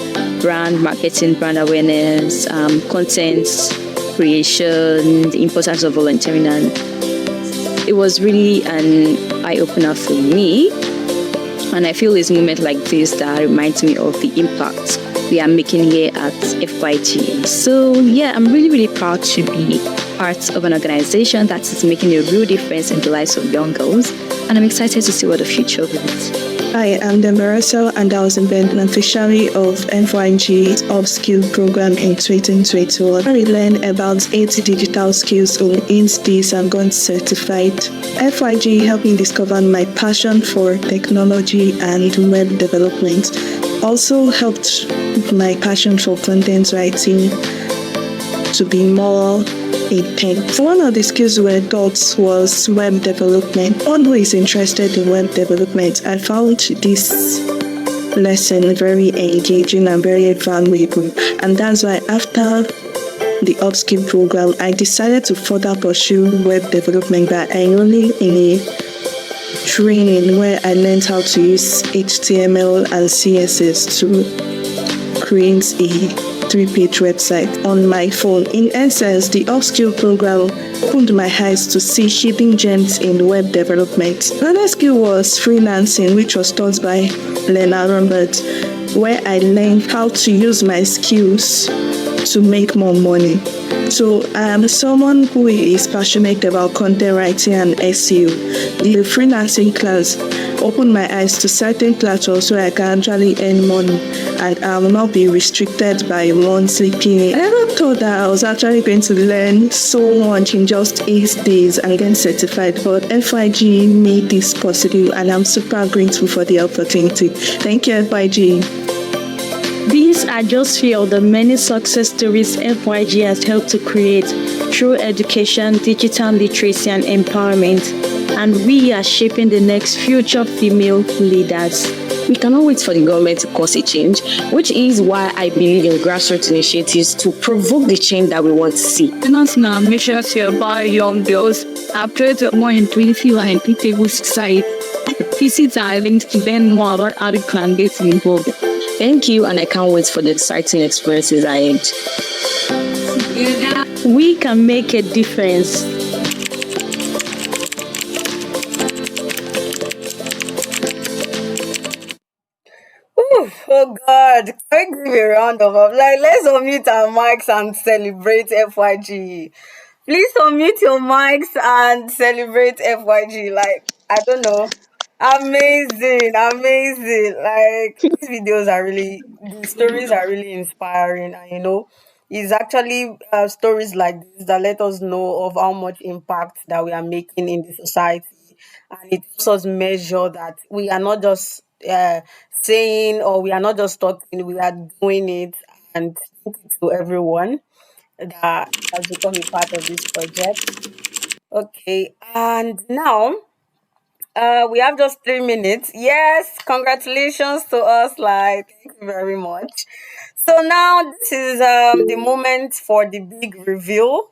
Speaker 7: brand marketing, brand awareness, content creation, the importance of volunteering. And it was really an eye-opener for me. And I feel it's moments like this that reminds me of the impact we are making here at FYG. So yeah, I'm really proud to be part of an organization that is making a real difference in the lives of young girls. And I'm excited to see what the future holds.
Speaker 8: Hi, I'm Demarasa and I was a beneficiary of FYG's Upskill program in 2021. I learned about 80 digital skills in Insta and got certified. FYG helped me discover my passion for technology and web development. Also helped my passion for content writing to be more a pen. So one of the skills we were taught was web development. One who is interested in web development, I found this lesson very engaging and very valuable. And that's why after the upskill program, I decided to further pursue web development by enrolling in a training where I learned how to use HTML and CSS to create a 3-page website on my phone. In essence, the upskill program opened my eyes to see hidden gems in web development. Another skill was freelancing, which was taught by Lena Robert, where I learned how to use my skills to make more money. So I am someone who is passionate about content writing and SEO. The freelancing class opened my eyes to certain platforms where I can actually earn money and I will not be restricted by monthly pay. I never thought that I was actually going to learn so much in just 8 days and get certified, but FYGE made this possible and I'm super grateful for the opportunity. Thank you, FYGE.
Speaker 6: These are just few of the many success stories FYGE has helped to create through education, digital literacy, and empowerment. And we are shaping the next future female leaders. We cannot wait for the government to cause a change, which is why I believe in grassroots initiatives to provoke the change that we want to see.
Speaker 9: International missions to empower young girls have created a more inclusive and equitable society. Visits are linked to learn more about how they can get involved.
Speaker 6: Thank you, and I can't wait for the exciting experiences ahead.
Speaker 9: We can make a difference.
Speaker 1: Oh God, can we give a round of applause? Like, let's unmute our mics and celebrate FYGE. Please unmute your mics and celebrate FYGE. Like, I don't know. Amazing, amazing. Like, these videos are really, the stories are really inspiring. And, it's actually stories like this that let us know of how much impact that we are making in the society. And it helps us measure that we are not just saying, or we are not just talking, we are doing it. And thank you to everyone that has become a part of this project. Okay, and now we have just 3 minutes. Yes, congratulations to us. Like, thank you very much. So now this is the moment for the big reveal,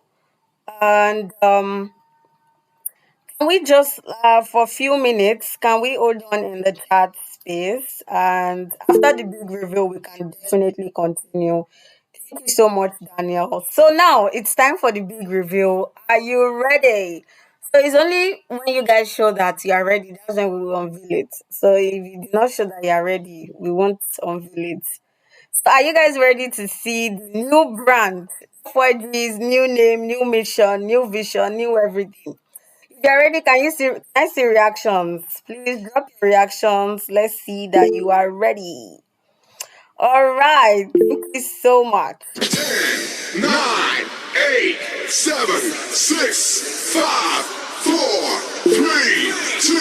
Speaker 1: and can we just for a few minutes? Can we hold on in the chat space? And after the big reveal, we can definitely continue. Thank you so much, Daniel. So now it's time for the big reveal. Are you ready? So it's only when you guys show that you are ready, that's when we will unveil it. So if you do not show that you are ready, we won't unveil it. So are you guys ready to see the new brand? FYG's new name, new mission, new vision, new everything. If you're ready, can I see reactions? Please drop your reactions. Let's see that you are ready. All right. Thank you so much.
Speaker 10: 9, 8, 7, 6, 5, 4, 3, 2.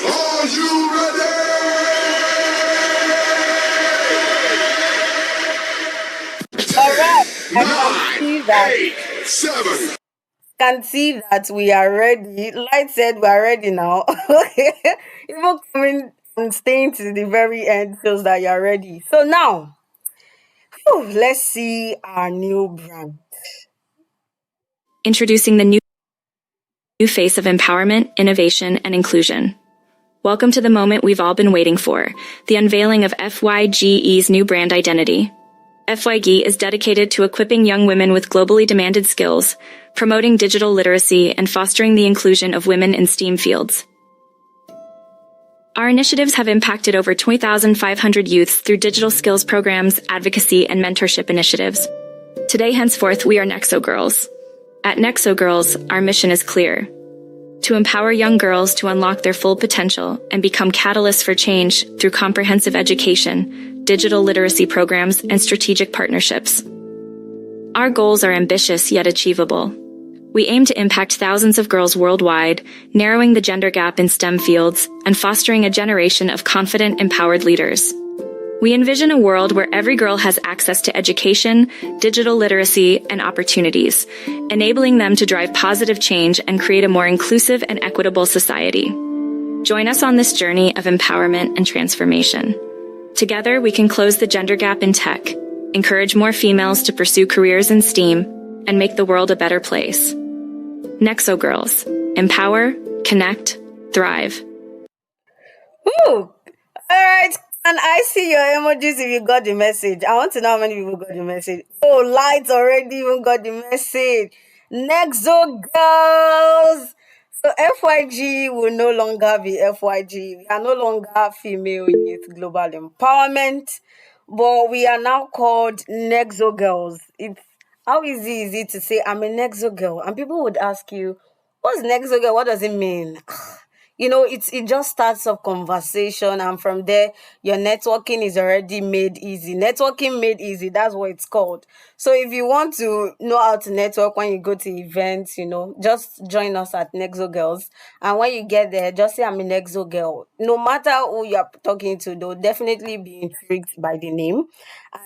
Speaker 10: Are you ready?
Speaker 1: All right. I can
Speaker 10: 9,
Speaker 1: see that.
Speaker 10: 8, 7.
Speaker 1: Can see that we are ready. Light said we are ready now. Okay. Even coming and staying to the very end shows that you are ready. So now, let's see our new brand.
Speaker 11: Introducing the new face of empowerment, innovation, and inclusion. Welcome to the moment we've all been waiting for, the unveiling of FYGE's new brand identity. FYGE is dedicated to equipping young women with globally demanded skills, promoting digital literacy, and fostering the inclusion of women in STEAM fields. Our initiatives have impacted over 20,500 youths through digital skills programs, advocacy, and mentorship initiatives. Today, henceforth, we are Nexo Girls. At Nexo Girls, our mission is clear: to empower young girls to unlock their full potential and become catalysts for change through comprehensive education, digital literacy programs, and strategic partnerships. Our goals are ambitious yet achievable. We aim to impact thousands of girls worldwide, narrowing the gender gap in STEM fields and fostering a generation of confident, empowered leaders. We envision a world where every girl has access to education, digital literacy, and opportunities, enabling them to drive positive change and create a more inclusive and equitable society. Join us on this journey of empowerment and transformation. Together, we can close the gender gap in tech, encourage more females to pursue careers in STEAM, and make the world a better place. Nexo Girls. Empower, connect, thrive.
Speaker 1: Woo! All right. And I see your emojis if you got the message. I want to know how many people got the message. Oh, Lights already even got the message. Nexo Girls. So FYG will no longer be FYG. We are no longer female youth global empowerment, but we are now called Nexo Girls. It's how easy is it to say I'm a Nexo girl? And people would ask you, what's Nexo girl? What does it mean? It just starts up conversation, and from there your networking is already made easy. Networking made easy, that's what it's called. So if you want to know how to network when you go to events, just join us at Nexo Girls. And when you get there, just say I'm a Nexo girl. No matter who you're talking to, they'll definitely be intrigued by the name,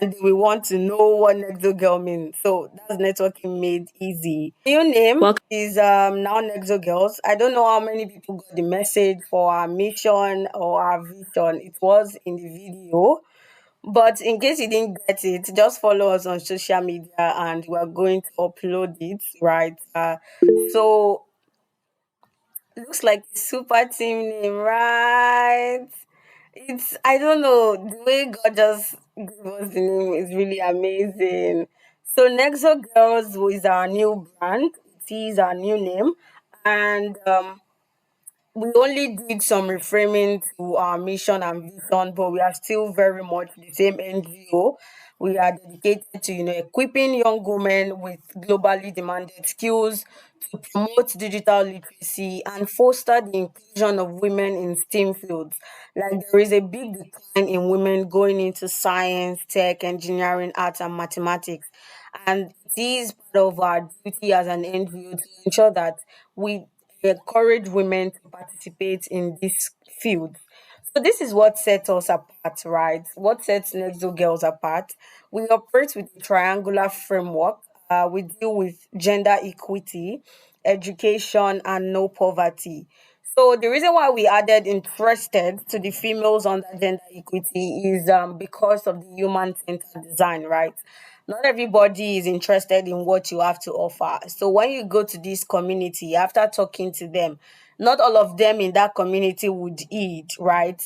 Speaker 1: and we want to know what Nexo girl means. So that's networking made easy. New name
Speaker 11: Welcome.
Speaker 1: is now Nexo Girls. I don't know how many people got the message for our mission or our vision. It was in the video. But in case you didn't get it, just follow us on social media and we're going to upload it, right? So it looks like a super team name, right? I don't know, the way God just gave us the name is really amazing. So Nexo Girls is our new brand. It is our new name. And we only did some reframing to our mission and vision, but we are still very much the same NGO. We are dedicated to equipping young women with globally demanded skills to promote digital literacy and foster the inclusion of women in STEAM fields. Like there is a big decline in women going into science, tech, engineering, arts, and mathematics. And it is part of our duty as an NGO to ensure that we encourage women to participate in this field. So this is what sets us apart, right? What sets Nexo Girls apart? We operate with a triangular framework. We deal with gender equity, education, and no poverty. So the reason why we added interested to the females under gender equity is because of the human centered design, right? Not everybody is interested in what you have to offer. So when you go to this community, after talking to them, not all of them in that community would eat, right?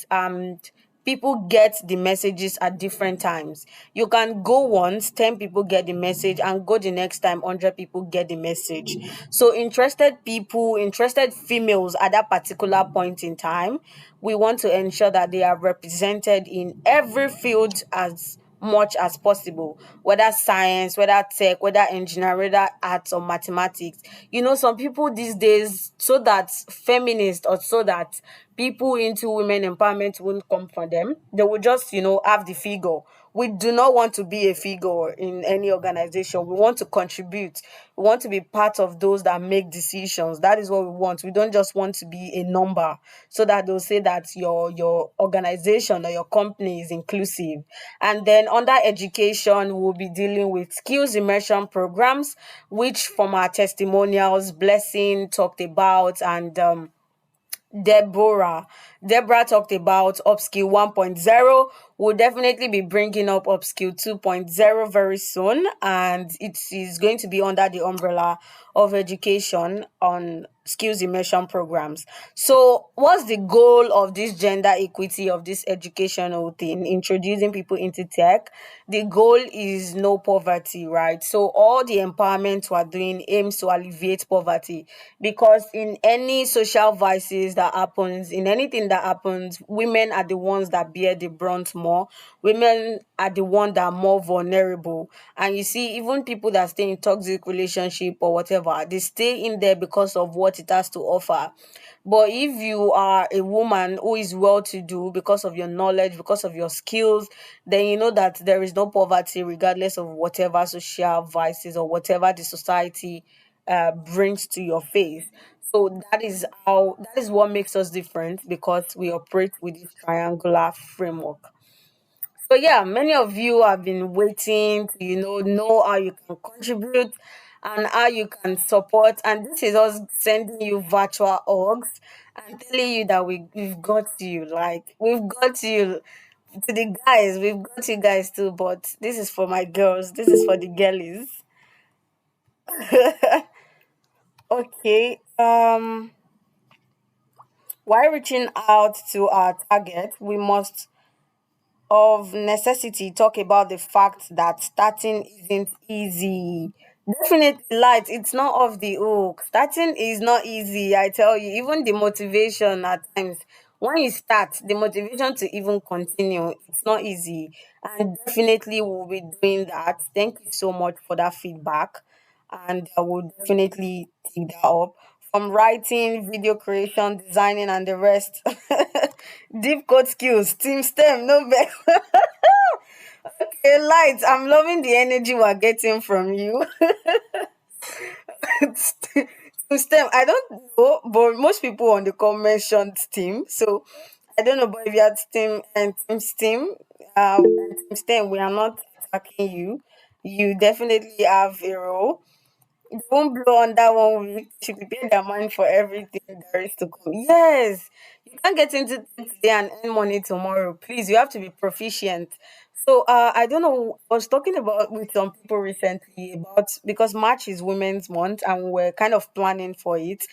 Speaker 1: People get the messages at different times. You can go once, 10 people get the message, and go the next time, 100 people get the message. So interested people, interested females at that particular point in time, we want to ensure that they are represented in every field as much as possible, whether science, whether tech, whether engineering, whether arts or mathematics. Some people these days, so that feminists or so that people into women empowerment won't come for them, they will just have the figure. We do not want to be a figure in any organization. We want to contribute. We want to be part of those that make decisions. That is what we want. We don't just want to be a number so that they'll say that your organization or your company is inclusive. And then under education, we'll be dealing with skills immersion programs, which from our testimonials, Blessing talked about, and Deborah. Deborah talked about Upskill 1.0. We'll definitely be bringing up Upskill 2.0 very soon, and it is going to be under the umbrella of education on skills immersion programs. So, what's the goal of this gender equity, of this educational thing, introducing people into tech? The goal is no poverty, right? So, all the empowerment we're doing aims to alleviate poverty, because in any social vices that happens, in anything that happens, women are the ones that bear the brunt more. Women are the ones that are more vulnerable. And you see, even people that stay in toxic relationship or whatever, they stay in there because of what it has to offer. But if you are a woman who is well to do because of your knowledge, because of your skills, then you know that there is no poverty regardless of whatever social vices or whatever the society brings to your face. So that is what makes us different, because we operate with this triangular framework. So yeah, many of you have been waiting to, know how you can contribute and how you can support. And this is us sending you virtual hugs and telling you that we've got you. Like we've got you. To the guys, we've got you guys too, but this is for my girls. This is for the girlies. Okay. While reaching out to our target, we must of necessity talk about the fact that starting isn't easy. Definitely, light, it's not off the hook. Starting is not easy, I tell you. Even the motivation at times, when you start, the motivation to even continue, it's not easy. And definitely, we'll be doing that. Thank you so much for that feedback. And I will definitely take that up. From writing, video creation, designing, and the rest. Deep code skills, team STEM, no better. Okay, light. I'm loving the energy we're getting from you. Team STEM, I don't know, but most people on the call mentioned STEAM. So I don't know, but if you had STEAM and Team STEAM, and Team STEM, we are not attacking you. You definitely have a role. It won't blow on that 1 week. She prepare their mind for everything there is to come. Yes, you can't get into it today and earn money tomorrow. Please, you have to be proficient. So I don't know. I was talking about with some people recently about because March is Women's Month and we're kind of planning for it.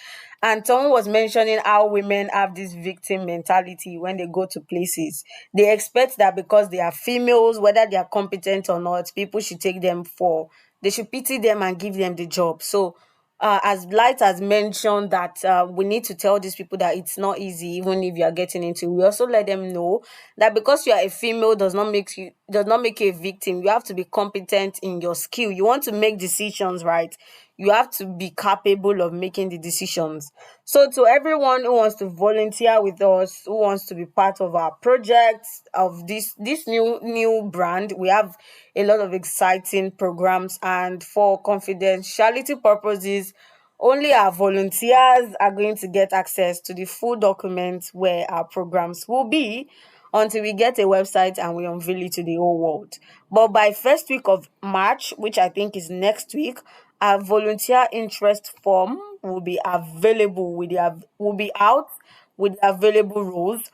Speaker 1: And someone was mentioning how women have this victim mentality when they go to places. They expect that because they are females, whether they are competent or not, people should take them for they should pity them and give them the job. So, as Light has mentioned that we need to tell these people that it's not easy, even if you are getting into. We also let them know that because you are a female does not make you a victim. You have to be competent in your skill. You want to make decisions, right? You have to be capable of making the decisions. So, to everyone who wants to volunteer with us, who wants to be part of our project of this new brand, we have a lot of exciting programs. And for confidentiality purposes, only our volunteers are going to get access to the full document where our programs will be until we get a website and we unveil it to the whole world. But by first week of March, which I think is next week, our volunteer interest form will be available will be out with the available roles.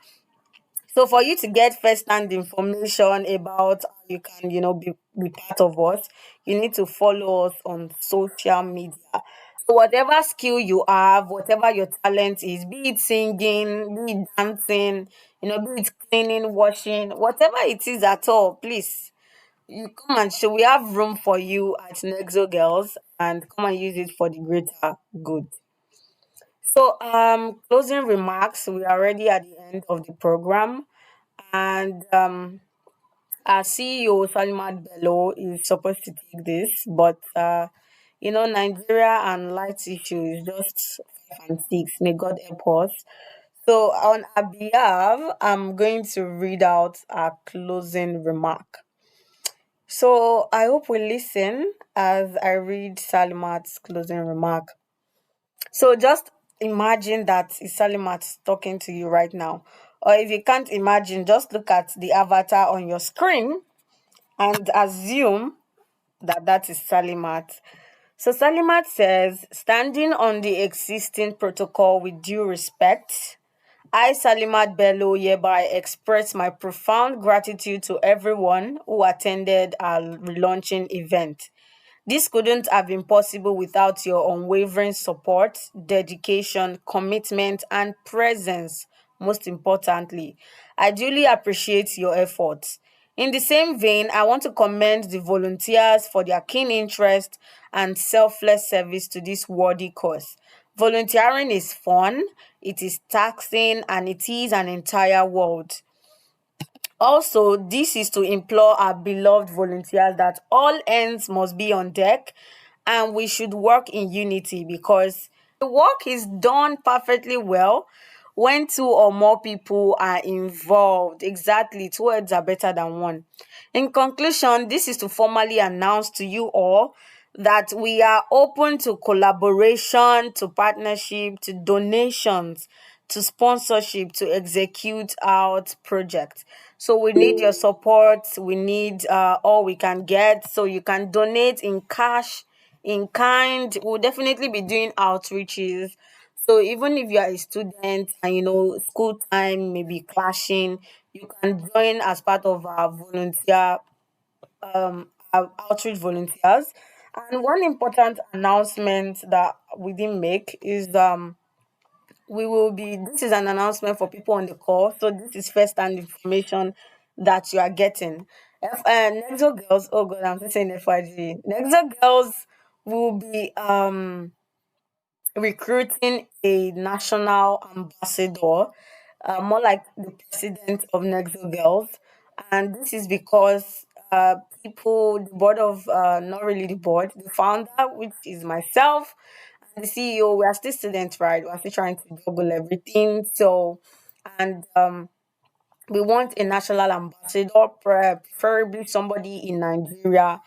Speaker 1: So for you to get first-hand information about how you can, be part of us, you need to follow us on social media. So whatever skill you have, whatever your talent is, be it singing, be it dancing, be it cleaning, washing, whatever it is at all, please, you come and show. We have room for you at Nexo Girls and come and use it for the greater good. So closing remarks, we are already at the end of the program. And our CEO Salimat Bello is supposed to take this, but Nigeria and light issue is just 5 and 6. May God help us. So on our behalf, I'm going to read out our closing remark. So I hope we listen as I read Salimat's closing remark. So just imagine that is Salimat talking to you right now. Or if you can't imagine, just look at the avatar on your screen and assume that that is Salimat. So Salimat says, standing on the existing protocol with due respect, I, Salimat Bello, hereby express my profound gratitude to everyone who attended our relaunching event. This couldn't have been possible without your unwavering support, dedication, commitment, and presence. Most importantly, I duly appreciate your efforts. In the same vein, I want to commend the volunteers for their keen interest and selfless service to this worthy cause. Volunteering is fun, it is taxing, and it is an entire world. Also, this is to implore our beloved volunteers that all ends must be on deck and we should work in unity because the work is done perfectly well when two or more people are involved. Exactly, two heads are better than one. In conclusion, this is to formally announce to you all that we are open to collaboration, to partnership, to donations to sponsorship to execute out projects. So we need your support. We need all we can get. So you can donate in cash, in kind. We'll definitely be doing outreaches. So even if you are a student and school time may be clashing, you can join as part of our outreach volunteers. And one important announcement that we didn't make is we will be this is an announcement for people on the call. So this is first hand information that you are getting. Nexo Girls, oh god, I'm still saying FYG. Nexo Girls will be recruiting a national ambassador, more like the president of Nexo Girls. And this is because people, the board of, not really the board, the founder, which is myself, and the CEO, we are still students, right? We're still trying to juggle everything. So, and we want a national ambassador, preferably somebody in Nigeria.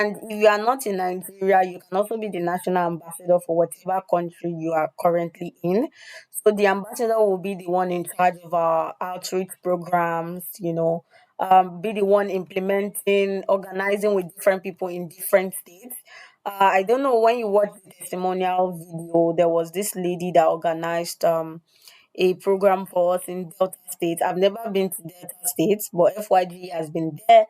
Speaker 1: And if you are not in Nigeria, you can also be the national ambassador for whatever country you are currently in. So the ambassador will be the one in charge of our outreach programs, be the one implementing, organizing with different people in different states. I don't know when you watch the testimonial video, there was this lady that organized a program for us in Delta State. I've never been to Delta State, but FYG has been there.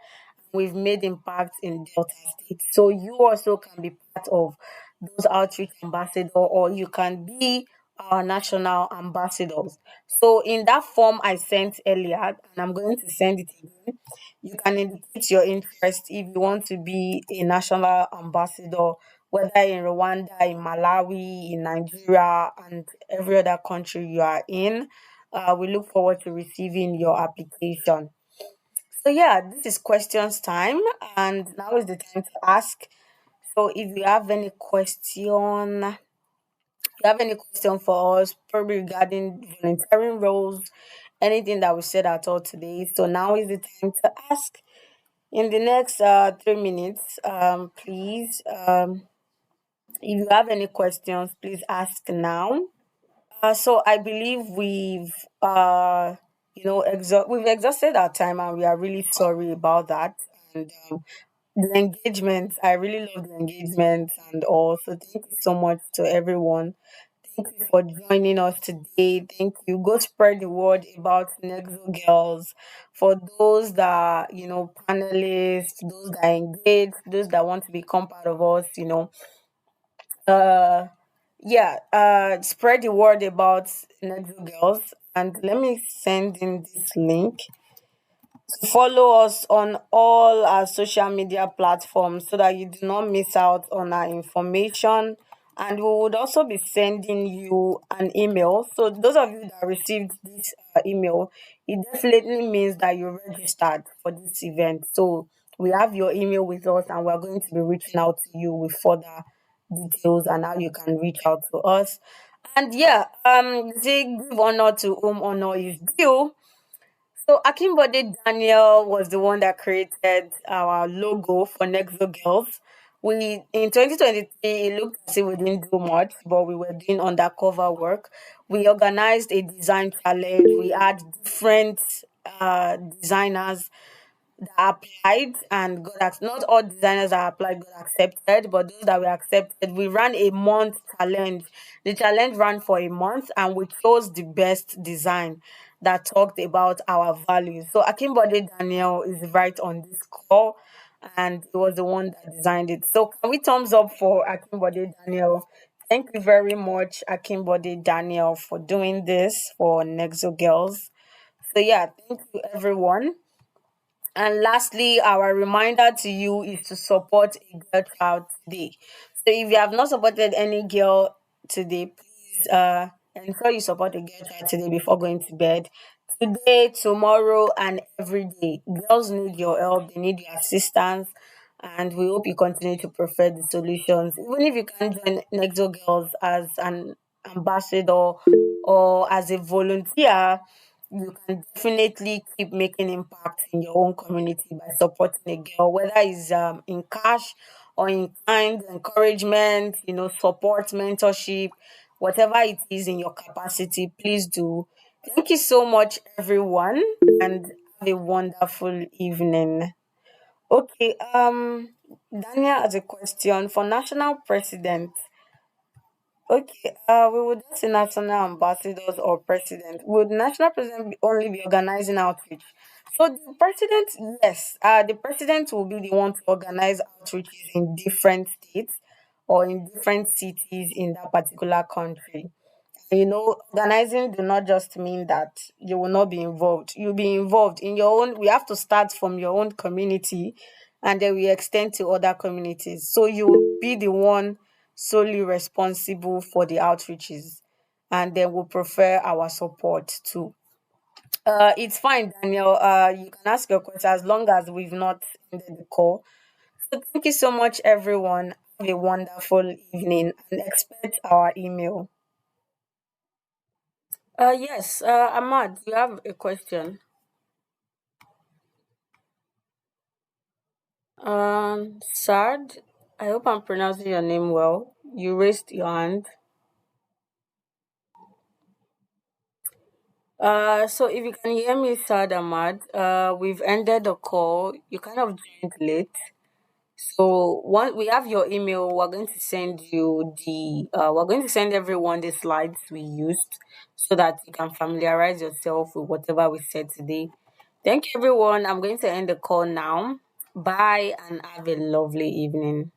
Speaker 1: We've made impact in Delta State. So you also can be part of those outreach ambassador, or you can be our national ambassadors. So in that form I sent earlier, and I'm going to send it again, you can indicate your interest if you want to be a national ambassador, whether in Rwanda, in Malawi, in Nigeria, and every other country you are in. We look forward to receiving your application. So yeah, this is questions time, and now is the time to ask. So if you have any question for us, probably regarding volunteering roles, anything that we said at all today. So now is the time to ask. In the next 3 minutes, please, if you have any questions, please ask now. So I believe we've exhausted our time, and we are really sorry about that. And the engagement, I really love the engagement and all. So thank you so much to everyone. Thank you for joining us today. Thank you. Go spread the word about Nexo Girls for those that, panelists, those that engage, those that want to become part of us. Uh, yeah, spread the word about Nexo Girls. And let me send in this link. Follow us on all our social media platforms so that you do not miss out on our information. And we would also be sending you an email. So, those of you that received this email, it definitely means that you registered for this event. So, we have your email with us, and we're going to be reaching out to you with further details and how you can reach out to us. And yeah, they give honor to whom honor is due. So Akimbode Daniel was the one that created our logo for Nexo Girls. We in 2023 it looked as if we didn't do much, but we were doing undercover work. We organized a design challenge. We had different designers that applied and not all designers that applied got accepted, but those that were accepted, we ran a month challenge. The challenge ran for a month, and we chose the best design that talked about our values. So Akimbode Daniel is right on this call, and he was the one that designed it. So can we thumbs up for Akimbode Daniel? Thank you very much, Akimbode Daniel, for doing this for Nexo Girls. So yeah, thank you everyone. And lastly, our reminder to you is to support a girl child today. So if you have not supported any girl today, please ensure you support a girl child today before going to bed. Today, tomorrow, and every day. Girls need your help, they need your assistance, and we hope you continue to prefer the solutions. Even if you can join Nexo Girls as an ambassador or as a volunteer, you can definitely keep making impact in your own community by supporting a girl, whether it's in cash or in kind, encouragement, support, mentorship, whatever it is in your capacity, please do. Thank you so much, everyone, and have a wonderful evening. Okay, Daniel has a question for national president. Okay, we would just say national ambassadors or president. Would national president only be organizing outreach? So the president, yes, the president will be the one to organize outreaches in different states or in different cities in that particular country. Organizing do not just mean that you will not be involved. You'll be involved in your own. We have to start from your own community, and then we extend to other communities. So you will be the one solely responsible for the outreaches, and then we'll prefer our support too. It's fine, Daniel. You can ask your question as long as we've not ended the call. So thank you so much, everyone. Have a wonderful evening, and expect our email. Yes, Ahmad, you have a question. Sad, I hope I'm pronouncing your name well. You raised your hand. So if you can hear me, Sad Ahmad, we've ended the call. You kind of joined late. So once we have your email, we're going to send everyone the slides we used so that you can familiarize yourself with whatever we said today. Thank you, everyone. I'm going to end the call now. Bye and have a lovely evening.